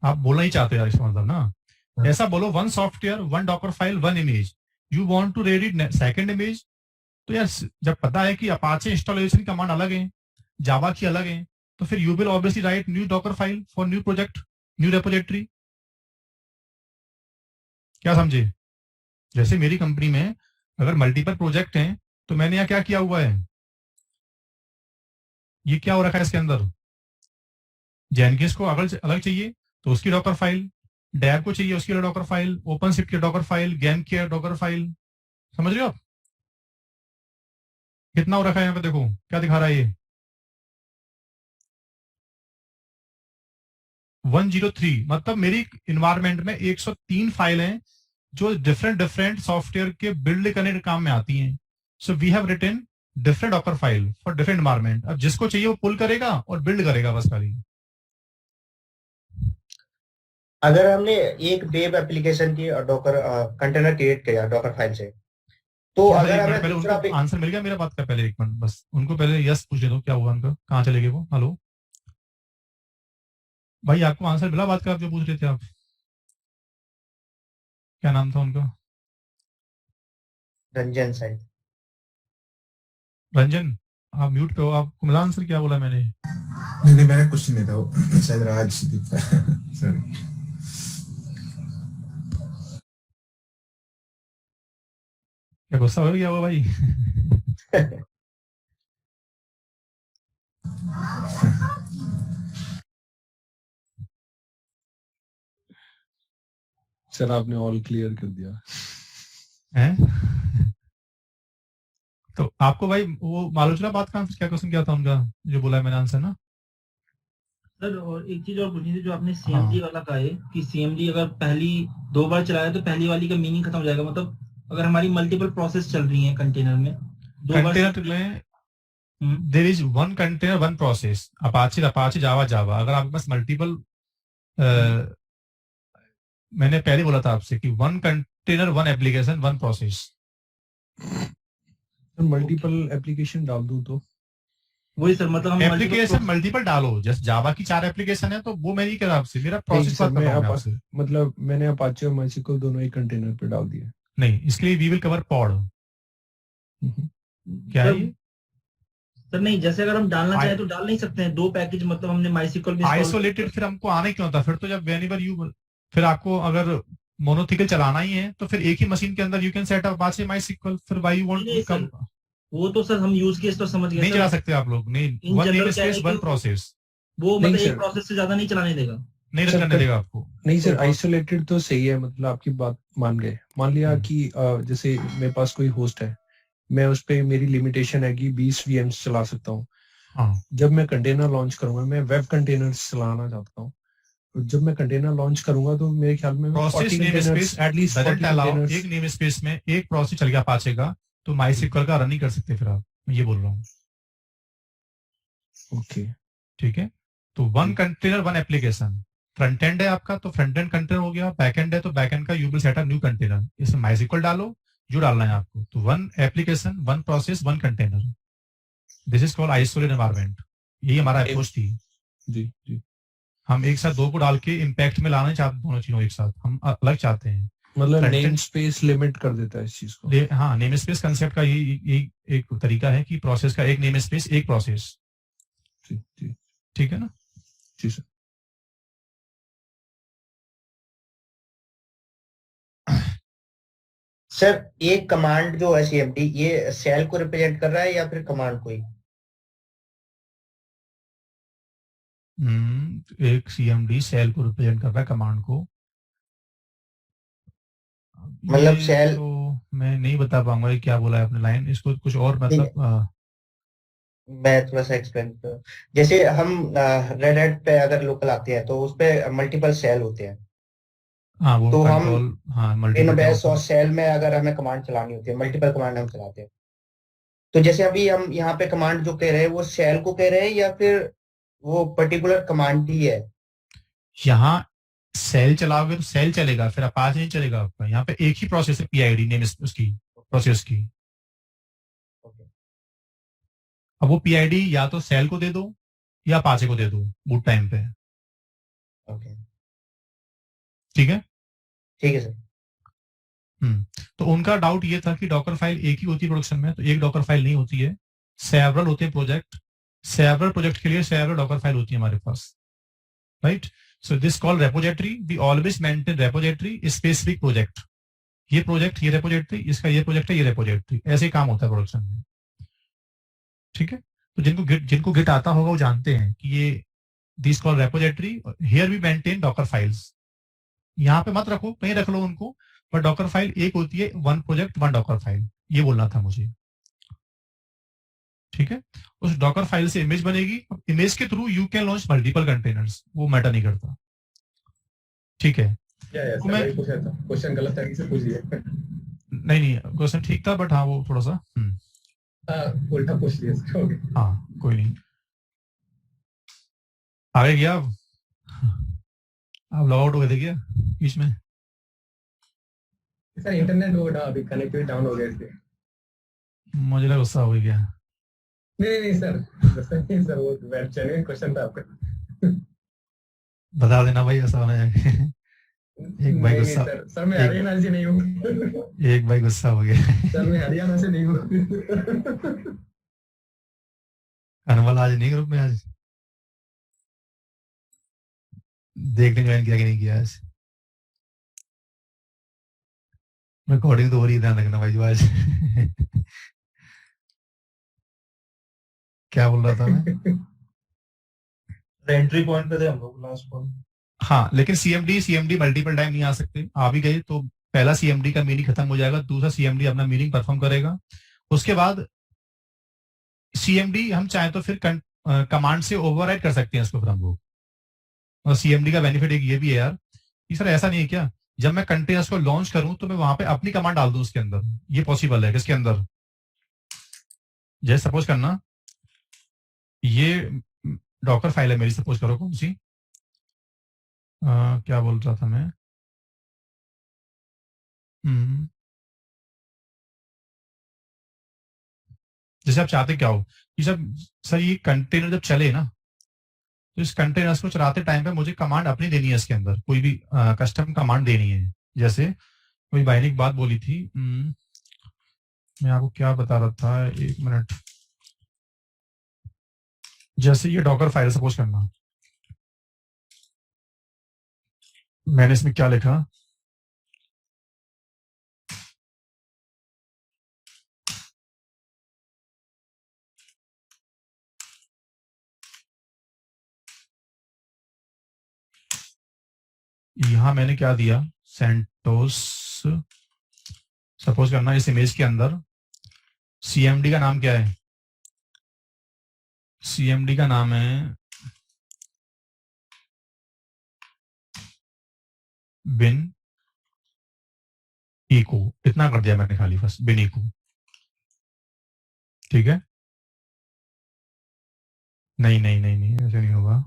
आप बोलना ही चाहते हो यार, इसका मतलब ना। ऐसा बोलो, one software one Docker file one image, you want to read it second image. तो यार जब पता है कि अपाचे इंस्टॉलेशन कमांड अलग है, जावा की अलग है, तो फिर you will obviously right new Docker file for new project, new repository. क्या समझे? जैसे मेरी कंपनी में अगर मल्टीपल प्रोजेक्ट हैं, तो मैंने यहाँ क्या किया हुआ है, ये क्या हो रखा है इसके अंदर। जेनकिंस को अलग चाहिए तो उसकी डॉकर फाइल, डैब को चाहिए उसकी डॉकर फाइल, ओपन शिफ्ट की डॉकर फाइल, गैम की डॉकर फाइल। समझ रहे हो आप कितना हो रखा है यहाँ पे? देखो क्या दिखा रहा है ये 103। मतलब मेरी इन्वायरमेंट में 103 फाइल हैं जो डिफरेंट सॉफ्टवेयर के बिल्ड करने के काम में आती हैं। So we have written different Docker file for different environment. अब जिसको चाहिए वो पुल करेगा और बिल्ड करेगा बस खाली। अगर हमने एक वेब एप्लीकेशन की डॉकर कंटेनर क्रिएट किया डॉकर फाइल से, तो अगर हमें पहले दूसरा उनको आंसर मिल गया मेरा बात का? पहले एक मिनट बस उनको पहले यस पूछ ले दो, क्या हुआ उनका, कहाँ चले गए वो? हेलो भाई, आपको आंसर मिला बात का? आप जो पूछ रहे थे आप, क्या नाम था उनका? रंजन साइड। रंजन, आप म्यूट पे हो। आपको मिला आंसर? क्या बोला मैंने? नहीं मेरा क्वेश्चन नहीं था वो, शायद राज सॉरी। क्या गुस्सा हो गया वो भाई? सर आपने ऑल क्लियर कर दिया हैं? तो आपको भाई वो आलोचना बात का आंसर क्या, क्वेश्चन क्या था उनका जो बोला है मैंने आंसर ना? सर और एक चीज और पूछनी थी, जो आपने CMD वाला कहा है कि CMD अगर पहली 2 बार चलाया तो पहली वाली का मीनिंग खत्म हो जाएगा। मतलब अगर हमारी मल्टीपल प्रोसेस चल रही है कंटेनर में, 2 बार कंटेनर में there is one container one process, Apache Java. अगर आपके पास मल्टीपल मैंने पहले बोला था आपसे कि one container one application one process. Multiple application डाल दूं तो वही सर, मतलब हम एप्लीकेशन मल्टीपल डालो, जस्ट जावा की 4 एप्लीकेशन है तो वो मैं नहीं कह रहा आपसे, मेरा नहीं प्रोसेस सर, बात कर मैं रहा हूं मैं आपसे। मतलब मैंने अपाचे और माइसिकल दोनों ही कंटेनर पे डाल दिए। नहीं, इसके लिए वी विल कवर पॉड। क्या है ये? सर नहीं, जैसे अगर हम डालना I- चाहे तो डाल नहीं सकते हैं 2 पैकेज, मतलब हमने माइसिकल में आइसोलेटेड फिर हमको आना ही क्यों था? फिर तो जब वेनिवर यू, फिर आपको अगर मोनोथिकल चलाना ही है तो फिर एक ही मशीन के अंदर you can set up Apache MySQL, फिर वाई यू नहीं, वांट सर, कम। वो तो सर हम यूज केस तो समझ गए नहीं सर। चला सकते आप लोग, नहीं, In वन general नेम क्या है स्पेस कि वन प्रोसेस वो नहीं मतलब एक सर। प्रोसेस से ज्यादा नहीं चलाने देगा। नहीं सर, करने देगा आपको। नहीं सर, तो- आइसोलेटेड तो सही है, मतलब आपकी बात मान गए। मान लिया हम्म। कि जैसे मेरे पास कोई होस्ट है, मैं उस पे मेरी लिमिटेशन है कि 20 VMs चला सकता हूँ। हाँ, जब मैं कंटेनर लॉन्च करूंगा, मैं वेब कंटेनर्स चलाना चाहता हूँ, तो जब मैं कंटेनर लॉन्च करूंगा तो मेरे ख्याल में process 40 name containers, space at least doesn't 40 allow. Containers. एक नेम स्पेस में एक प्रोसेस चल गया अपाचे का तो माइसिक्वल का रन नहीं कर सकते फिर आप, मैं ये बोल रहा हूँ। ओके, ठीक है, तो one container one application. Front end है आपका तो फ्रंट एंड कंटेनर हो गया, बैक एंड है तो बैक एंड का you will set up new container, इसमें माइसिक्वल डालो जो डालना है आपको। तो one application one process one container, this is called isolated environment. यही हमारा अप्रोच थी। जी जी। हम एक साथ दो को डाल के इम्पैक्ट में लाना चाहते, दोनों चीजों एक साथ, हम अलग चाहते हैं। मतलब Front name end- space limit कर देता है इस चीज को। हाँ, नेम स्पेस कंसेप्ट का यही एक तरीका है कि प्रोसेस का एक नेम स्पेस एक प्रोसेस। जी जी ठीक है ना? जी सर। सर एक कमांड जो है CMD, ये सेल को रिप्रेजेंट कर रहा है या फिर कमांड को ही? एक CMD सेल को रिप्रेजेंट कर रहा है कमांड को। मतलब ये सेल- तो मैं नहीं बता पाऊंगा ये क्या बोला है आपने लाइन, इसको कुछ और मतलब मैं थोड़ा सा एक्सप्लेन कर, जैसे हम रेड हैट पे अगर लोकल आते हैं तो उस पे मल्टीपल सेल होते हैं, हाँ वो तो हम कंट्रोल, हाँ इन मल्टीपल बेस और सेल में अगर हमें कमांड चलानी होती है, मल्टीपल कमांड हम चलाते हैं, तो जैसे अभी हम यहाँ पे कमांड जो कह रहे हैं वो सेल को कह रहे हैं या फिर वो पर्टिकुलर कमांड ही है? यहाँ सेल चलाओगे तो सेल चलेगा, फिर अपाचे नहीं चलेगा आपका। यहाँ पे एक ही प्रोसेस है, PID नेम उसकी प्रोसेस की। अब वो PID या तो सेल को दे दो या अपाचे को दे दो बूट टाइम पे। ओके, ठीक है। ठीक है सर। तो उनका डाउट ये था कि डॉकर फाइल एक ही होती है प्रोडक्शन में, तो एक डॉकर फाइल नहीं होती है, सेवरल होते हैं प्रोजेक्ट। सेवरल प्रोजेक्ट के लिए सेवरल डॉकर फाइल होती है हमारे पास, right? So this called repository, we always maintain repository specific project. ये प्रोजेक्ट ये रेपोजिटरी, इसका ये प्रोजेक्ट है ये रेपोजिटरी, ऐसे ही काम होता है प्रोडक्शन में। ठीक है, तो जिनको गिट आता होगा वो जानते हैं कि ये this called repository, here we maintain Docker files. यहाँ पे मत रखो, कहीं रख लो उनको, पर डॉकर फाइल एक होती है, one project one Docker file, ये बोलना था मुझे। ठीक है, उस डॉकर फाइल से इमेज बनेगी, इमेज के through you can launch multiple containers, वो मैटर नहीं करता। ठीक है, तो मैं क्वेश्चन गलत तरीके से पूछ दिया। नहीं क्वेश्चन ठीक था, बट हाँ वो थोड़ा सा उल्टा पूछ दिया सर। ओके, हाँ कोई नहीं, आगे गया आप लॉग आउट हो गए थे क्या बीच में? सर इंटरनेट वो अभी कनेक्टिविटी डाउन हो गया इसलिए। मुझे लगा गुस्सा हो गया। नहीं सर, नहीं सर, वो वेब जेन्युइन क्वेश्चन था आपका। बता देना भाई, ऐसा होना है। एक भाई गुस्सा, सर मैं हरियाणा से नहीं हूँ। एक भाई गुस्सा हो गया। सर मैं हरियाणा से नहीं हूँ। अनमोल आज नहीं ग्रुप में, आज देखने ज्वाइन किया कि नहीं किया आज? रिकॉर्डिंग तो हो रही है, ध्यान रखना भाई जो आज। क्या बोल रहा था मैं? एंट्री पॉइंट पे थे हम लोग लास्ट पॉइंट। हाँ, लेकिन CMD मल्टीपल टाइम नहीं आ सकते। आ भी गए तो पहला CMD का मीनिंग खत्म हो जाएगा, दूसरा CMD अपना मीनिंग परफॉर्म करेगा। उसके बाद CMD हम चाहे तो फिर कमांड से ओवरराइड कर सकते हैं इसको फिर हम लोग। और CMD का बेनिफिट एक ये भी है यार कि सर ऐसा नहीं है क्या, जब मैं कंटेनर्स को लॉन्च करूं तो मैं वहां पे अपनी कमांड डाल दूं उसके अंदर, ये पॉसिबल है किसके अंदर? जैसे सपोज करना ये डॉकर फाइल है मेरी, सपोज करो कौन सी, क्या बोल रहा था मैं, जैसे आप चाहते क्या हो कि जब सर ये कंटेनर जब चले ना, तो इस कंटेनर्स को चलाते टाइम पे मुझे कमांड अपनी देनी है, इसके अंदर कोई भी कस्टम कमांड देनी है। जैसे कोई भाई ने एक बात बोली थी, मैं आपको क्या बता रहा था, एक मिनट। जैसे ये डॉकर फाइल सपोज करना, मैंने इसमें क्या लिखा, यहां मैंने क्या दिया, सेंटोस। सपोज करना इस इमेज के अंदर सीएमडी का नाम क्या है, सीएमडी का नाम है बिन इको। इतना कर दिया मैंने खाली, बस बिन इको। ठीक है, नहीं नहीं नहीं नहीं, ऐसे नहीं होगा।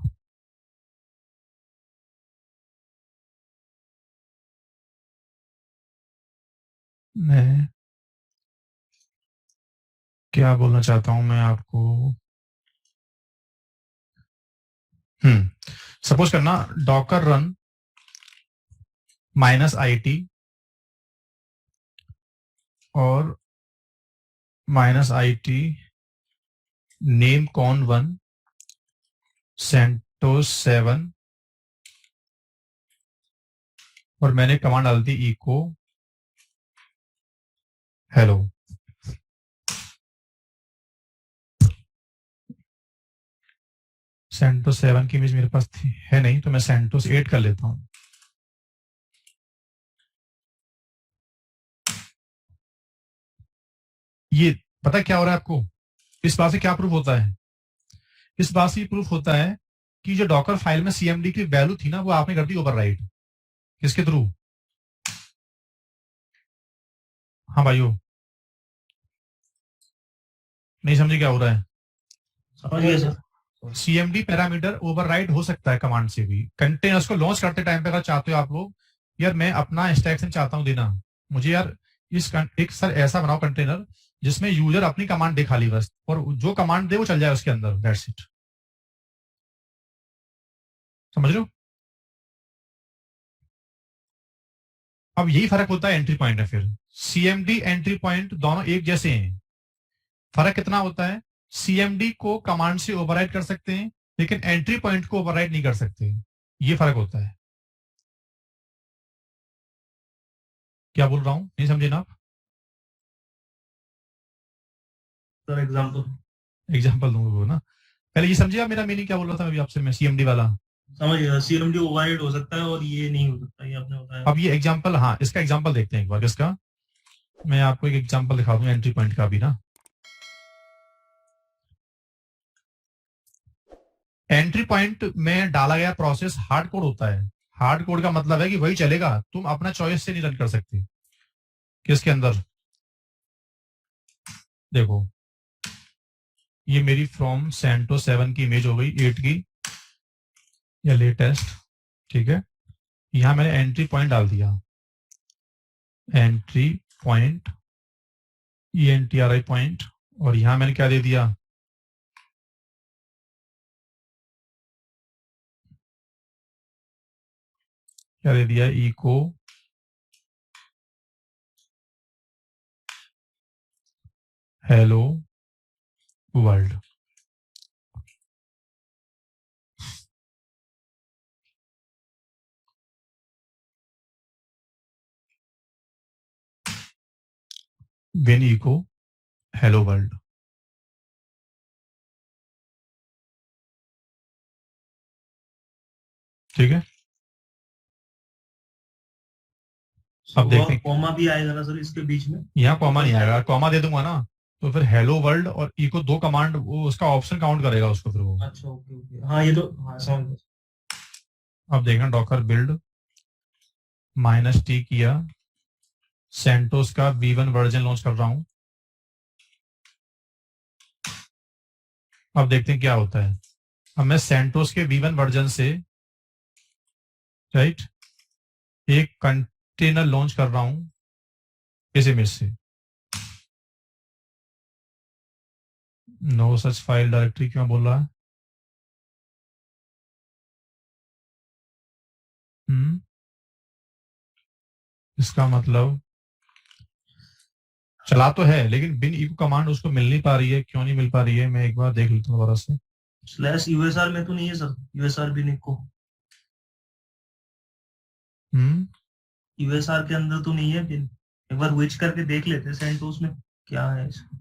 मैं क्या बोलना चाहता हूं मैं आपको, सपोज करना डॉकर रन -IT और -IT नेम कॉन 1 सेंटोस 7, और मैंने कमांड डाल दी इको हेलो। सेंटोस 7 की इमेज मेरे पास थी, है नहीं, तो मैं सेंटोस 8 कर लेता हूं। ये पता क्या हो रहा है आपको, इस बात से क्या प्रूफ होता है, इस बात से प्रूफ होता है कि जो डॉकर फाइल में सीएमडी की वैल्यू थी ना, वो आपने कर दी ओवरराइट। किसके थ्रू, हाँ भाइयों, नहीं समझे क्या हो रहा है। समझ गए सर। सीएमडी पैरामीटर ओवरराइड हो सकता है कमांड से भी। कंटेनर्स को लॉन्च करते टाइम पे अगर चाहते हो आप लोग, यार मैं अपना इंस्ट्रक्शन चाहता हूं देना, मुझे यार एक सर ऐसा बनाओ कंटेनर जिसमें यूजर अपनी कमांड दे खाली बस, और जो कमांड दे वो चल जाए उसके अंदर, दैट्स इट। समझ रहे हो। अब यही फर्क होता है एंट्री पॉइंट में। फिर सीएमडी एंट्री पॉइंट दोनों एक जैसे हैं, फर्क कितना होता है, सीएमडी को कमांड से ओवरराइड कर सकते हैं लेकिन एंट्री पॉइंट को ओवरराइड नहीं कर सकते, ये फर्क होता है। क्या बोल रहा हूं, नहीं समझे ना आप। सर एग्जांपल दूंगा ना, पहले ये समझिए आप मेरा मीनिंग क्या बोल रहा था अभी आपसे मैं, सीएमडी वाला। समझ गया, सीएमडी ओवरराइड हो सकता है और ये नहीं हो सकता, ये आपने बताया। अब ये एग्जांपल, हाँ इसका एग्जांपल देखते हैं एक बार। किसका, मैं आपको एक एग्जांपल दिखा दूं एंट्री पॉइंट का भी ना। एंट्री पॉइंट में डाला गया प्रोसेस हार्ड कोड होता है। हार्ड कोड का मतलब है कि वही चलेगा, तुम अपना चॉइस से नहीं रन कर सकते। किसके अंदर, देखो ये मेरी फ्रॉम सेंटो 7 की इमेज हो गई, 8 की या लेटेस्ट, ठीक है। यहां मैंने एंट्री पॉइंट डाल दिया, एंट्री पॉइंट ENTRI पॉइंट, और यहां मैंने क्या दे दिया, क्या दे दिया, इको हेलो वर्ल्ड। बिन इको हेलो वर्ल्ड, ठीक है। अब देखते हैं, कॉमा भी आएगा ना सर इसके बीच में, यहाँ कॉमा नहीं आएगा, कॉमा दे दूंगा ना तो फिर हेलो वर्ल्ड और इको दो कमांड, वो उसका ऑप्शन काउंट करेगा उसको फिर वो। अच्छा ओके ओके, हाँ ये तो हाँ समझ गया। अब देखना डॉकर बिल्ड -T किया, सेंटोस का V1 वर्जन लॉन्च कर रहा हूं। अब देखते हैं क्या होता है। अब मैं सेंटोस के V1 वर्जन से राइट एक कंटेनर लॉन्च कर रहा हूं इस इमेज से। नो सच फाइल डायरेक्टरी क्यों बोल रहा है? इसका मतलब चला तो है लेकिन बिन इको कमांड उसको मिल नहीं पा रही है। क्यों नहीं मिल पा रही है? मैं एक बार देख लेता हूँ दोबारा से। स्लैश यूएसआर में तो नहीं है सर, यूएसआर भी निको, यूएसआर के अंदर तो नहीं है पिन। एक बार विच करके देख लेते हैं सेंटोस में क्या है इसमें।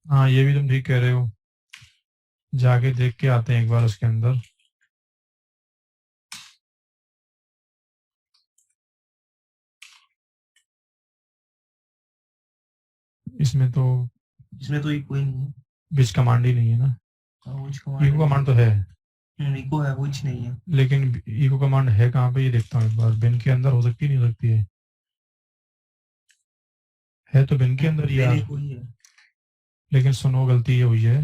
हाँ ये भी तुम ठीक कह रहे हो, जाके देख के आते हैं एक बार उसके अंदर। इसमें तो कोई नहीं है, विच कमांड ही नहीं है ना। विच इको कमांड तो है निको है, विच नहीं है। लेकिन इको कमांड है कहाँ पे ये देखता हूँ एक बार। बिन के अंदर हो सकती है, नहीं हो सकती है तो बिन के अंदर ही यार। कोई है। लेकिन सुनो गलती ये हुई है,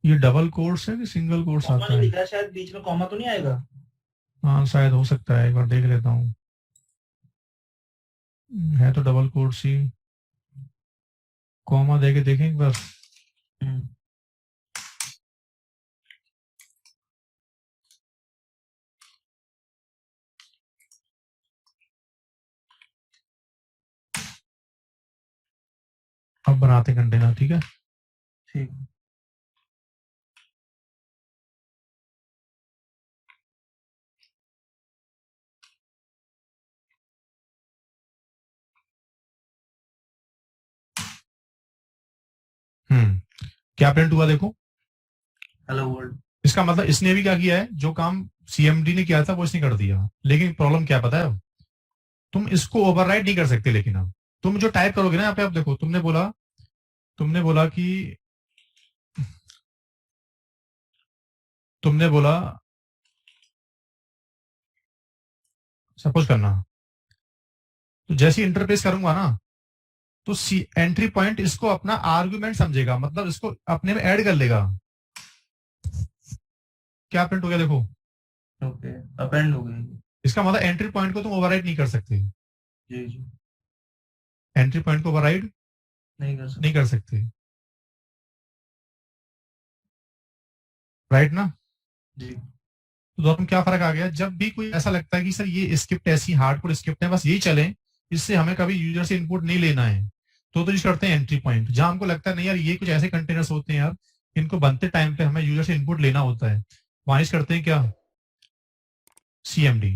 ये डबल कोर्स है कि सिंगल कोर्स कॉमा आता नहीं है? दिख रहा, शायद बीच में कॉमा तो नहीं आएगा। हाँ शायद हो सकता है, एक बार देख लेता हूँ। है तो डबल कोर्स ही। कॉमा दे के देखें एक बार। अब बनाते कंटेनर, ठीक है। ठीक। क्या प्रिंट हुआ देखो। Hello world. इसका मतलब इसने भी क्या किया है, जो काम सीएमडी ने किया था वो इसने कर दिया। लेकिन प्रॉब्लम क्या पता है, तुम इसको ओवरराइड नहीं कर सकते। लेकिन अब तुम जो टाइप करोगे ना यहाँ पे, अब देखो तुमने बोला सपोज करना, तो जैसे इंटरफेस करूंगा ना, तो सी एंट्री पॉइंट इसको अपना आर्गुमेंट समझेगा, मतलब इसको अपने में ऐड कर लेगा। क्या प्रिंट हो गया देखो। ओके, अपेंड हो गई। इसका मतलब एंट्री पॉइंट को तुम ओवरराइड नहीं कर सकते। जी जी, एंट्री पॉइंट को ओवरराइड नहीं कर सकते। नहीं कर सकते, राइट ना। जी तो दोनों में क्या फर्क आ गया? जब भी कोई ऐसा लगता है कि सर ये स्क्रिप्ट ऐसी हार्डकोर स्क्रिप्ट है, बस यही चले, इससे हमें कभी यूजर से इनपुट नहीं लेना है, तो यूज करते हैं एंट्री पॉइंट। जहां हमको लगता है नहीं यार ये कुछ ऐसे कंटेनर्स होते हैं यार, इनको बनते टाइम पे हमें यूजर से इनपुट लेना होता है, वहां यूज करते हैं क्या, सीएमडी।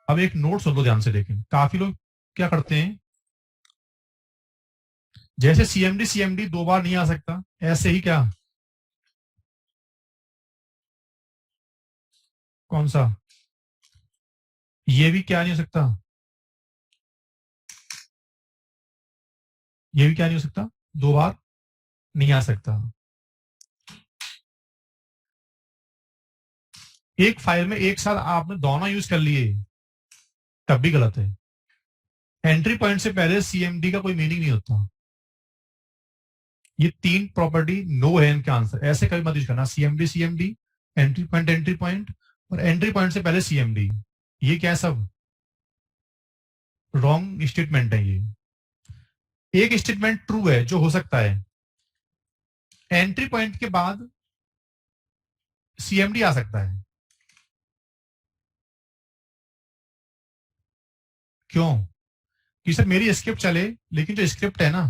अब एक नोट सुन लो ध्यान से, लेकिन काफी लोग क्या करते हैं, जैसे सीएमडी सीएमडी दो बार नहीं आ सकता, ऐसे ही क्या, कौन सा, ये भी क्या नहीं हो सकता, ये भी क्या नहीं हो सकता, दो बार नहीं आ सकता। एक फाइल में एक साथ आपने दोनों यूज कर लिए तब भी गलत है। एंट्री पॉइंट से पहले सीएमडी का कोई मीनिंग नहीं होता। ये तीन प्रॉपर्टी नो है इनका आंसर, ऐसे कभी मत यूज करना। सीएमडी सीएमडी, एंट्री पॉइंट, और एंट्री पॉइंट से पहले सीएमडी, ये क्या है, सब रॉन्ग स्टेटमेंट है ये। एक स्टेटमेंट ट्रू है जो हो सकता है, एंट्री पॉइंट के बाद सीएमडी आ सकता है। क्यों? कि सर मेरी स्क्रिप्ट चले, लेकिन जो स्क्रिप्ट है ना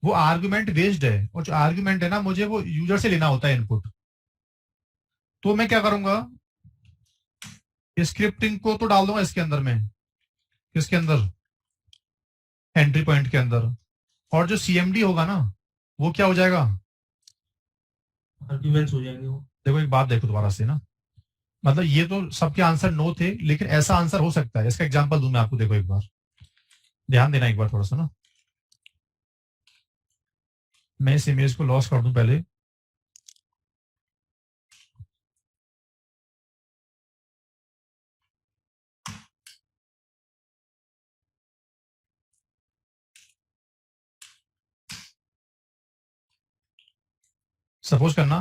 वो आर्गुमेंट बेस्ड है, और जो आर्गुमेंट है ना मुझे वो यूजर से लेना होता है इनपुट। तो मैं क्या करूंगा, स्क्रिप्टिंग को तो डाल दूंगा इसके अंदर में, किसके अंदर, एंट्री पॉइंट के अंदर। और जो सीएमडी होगा ना वो क्या हो जाएगा, आर्ग्यूमेंट्स हो जाएंगे वो। देखो एक बात देखो दोबारा से ना, मतलब ये तो सबके आंसर नो थे, लेकिन ऐसा आंसर हो सकता है। इसका एग्जांपल दूं मैं आपको, देखो एक बार ध्यान देना एक बार थोड़ा सा ना। मैं इस इमेज को लॉस कर दूं पहले। सपोज करना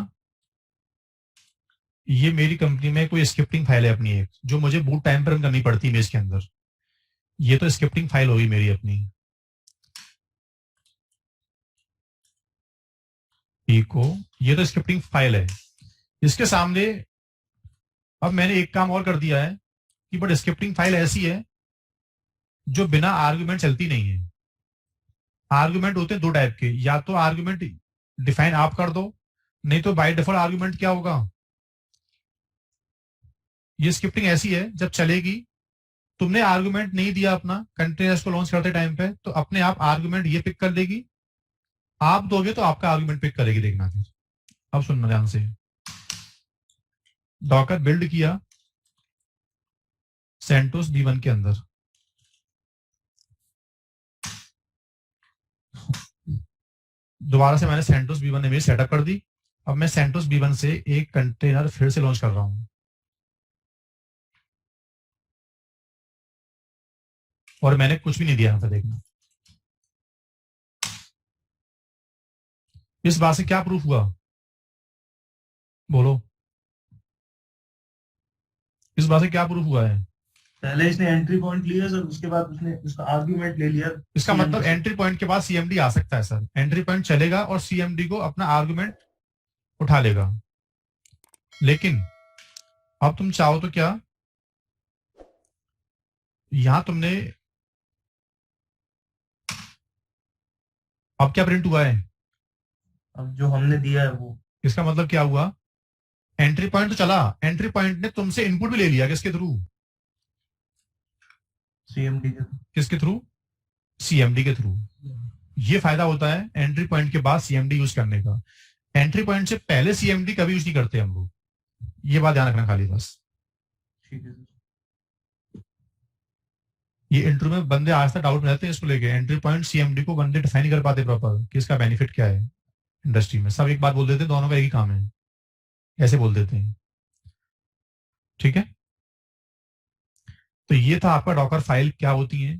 ये मेरी कंपनी में कोई स्क्रिप्टिंग फाइल है अपनी एक, जो मुझे बूट टाइम पर रन करनी पड़ती है इमेज के अंदर। ये तो स्क्रिप्टिंग फाइल होगी मेरी अपनी। इको, ये तो स्क्रिप्टिंग फाइल है। इसके सामने अब मैंने एक काम और कर दिया है कि बट स्क्रिप्टिंग फाइल ऐसी है जो बिना आर्गुमेंट चलती नहीं है। आर्गुमेंट होते हैं दो टाइप के, या तो आर्गुमेंट डिफाइन आप कर दो, नहीं तो बाय डिफॉल्ट आर्गुमेंट क्या होगा, ये स्क्रिप्टिंग ऐसी है जब चलेगी, तुमने आर्गुमेंट नहीं दिया अपना कंटेनर्स को लॉन्च करते टाइम पे, तो अपने आप आर्गुमेंट ये पिक कर लेगी, आप दोगे तो आपका आर्गुमेंट पिक करेगी। देखना फिर, अब सुनना ध्यान से। डॉकर बिल्ड किया सेंटोस B1 के अंदर, दोबारा से मैंने सेंटोस B1 इमेज सेटअप कर दी। अब मैं सेंटोस B1 से एक कंटेनर फिर से लॉन्च कर रहा हूं, और मैंने कुछ भी नहीं दिया यहां पे। देखना इस बात से क्या प्रूफ हुआ, बोलो, इस बात से क्या प्रूफ हुआ है? पहले इसने एंट्री पॉइंट लिया सर, उसके बाद उसने उसका आर्ग्यूमेंट ले लिया। इसका मतलब एंट्री पॉइंट के बाद CMD आ सकता है सर। एंट्री पॉइंट चलेगा और CMD को अपना आर्गुमेंट उठा लेगा। लेकिन अब तुम चाहो तो क्या, यहां तुमने अब क्या प्रिंट हुआ है, अब जो हमने दिया है वो, इसका मतलब क्या हुआ, एंट्री पॉइंट तो चला, एंट्री पॉइंट ने तुमसे इनपुट भी ले लिया। किसके थ्रू? CMD के। किसके थ्रू? CMD के थ्रू। ये फायदा होता है एंट्री पॉइंट के बाद CMD यूज करने का। एंट्री पॉइंट से पहले CMD कभी यूज नहीं करते हम लोग, ये बात ध्यान रखना खाली बस। ठीक है सर। ये इंटरव्यू में बंदे आज तक डाउट में रहते हैं इसको लेके, एंट्री पॉइंट CMD को बंदे डिफाइन नहीं कर पाते प्रॉपर कि इसका बेनिफिट क्या है। इंडस्ट्री में सब एक बात बोल देते हैं, दोनों का एक ही काम है, ऐसे बोल देते हैं। ठीक है, तो ये था आपका डॉकर फाइल क्या होती है,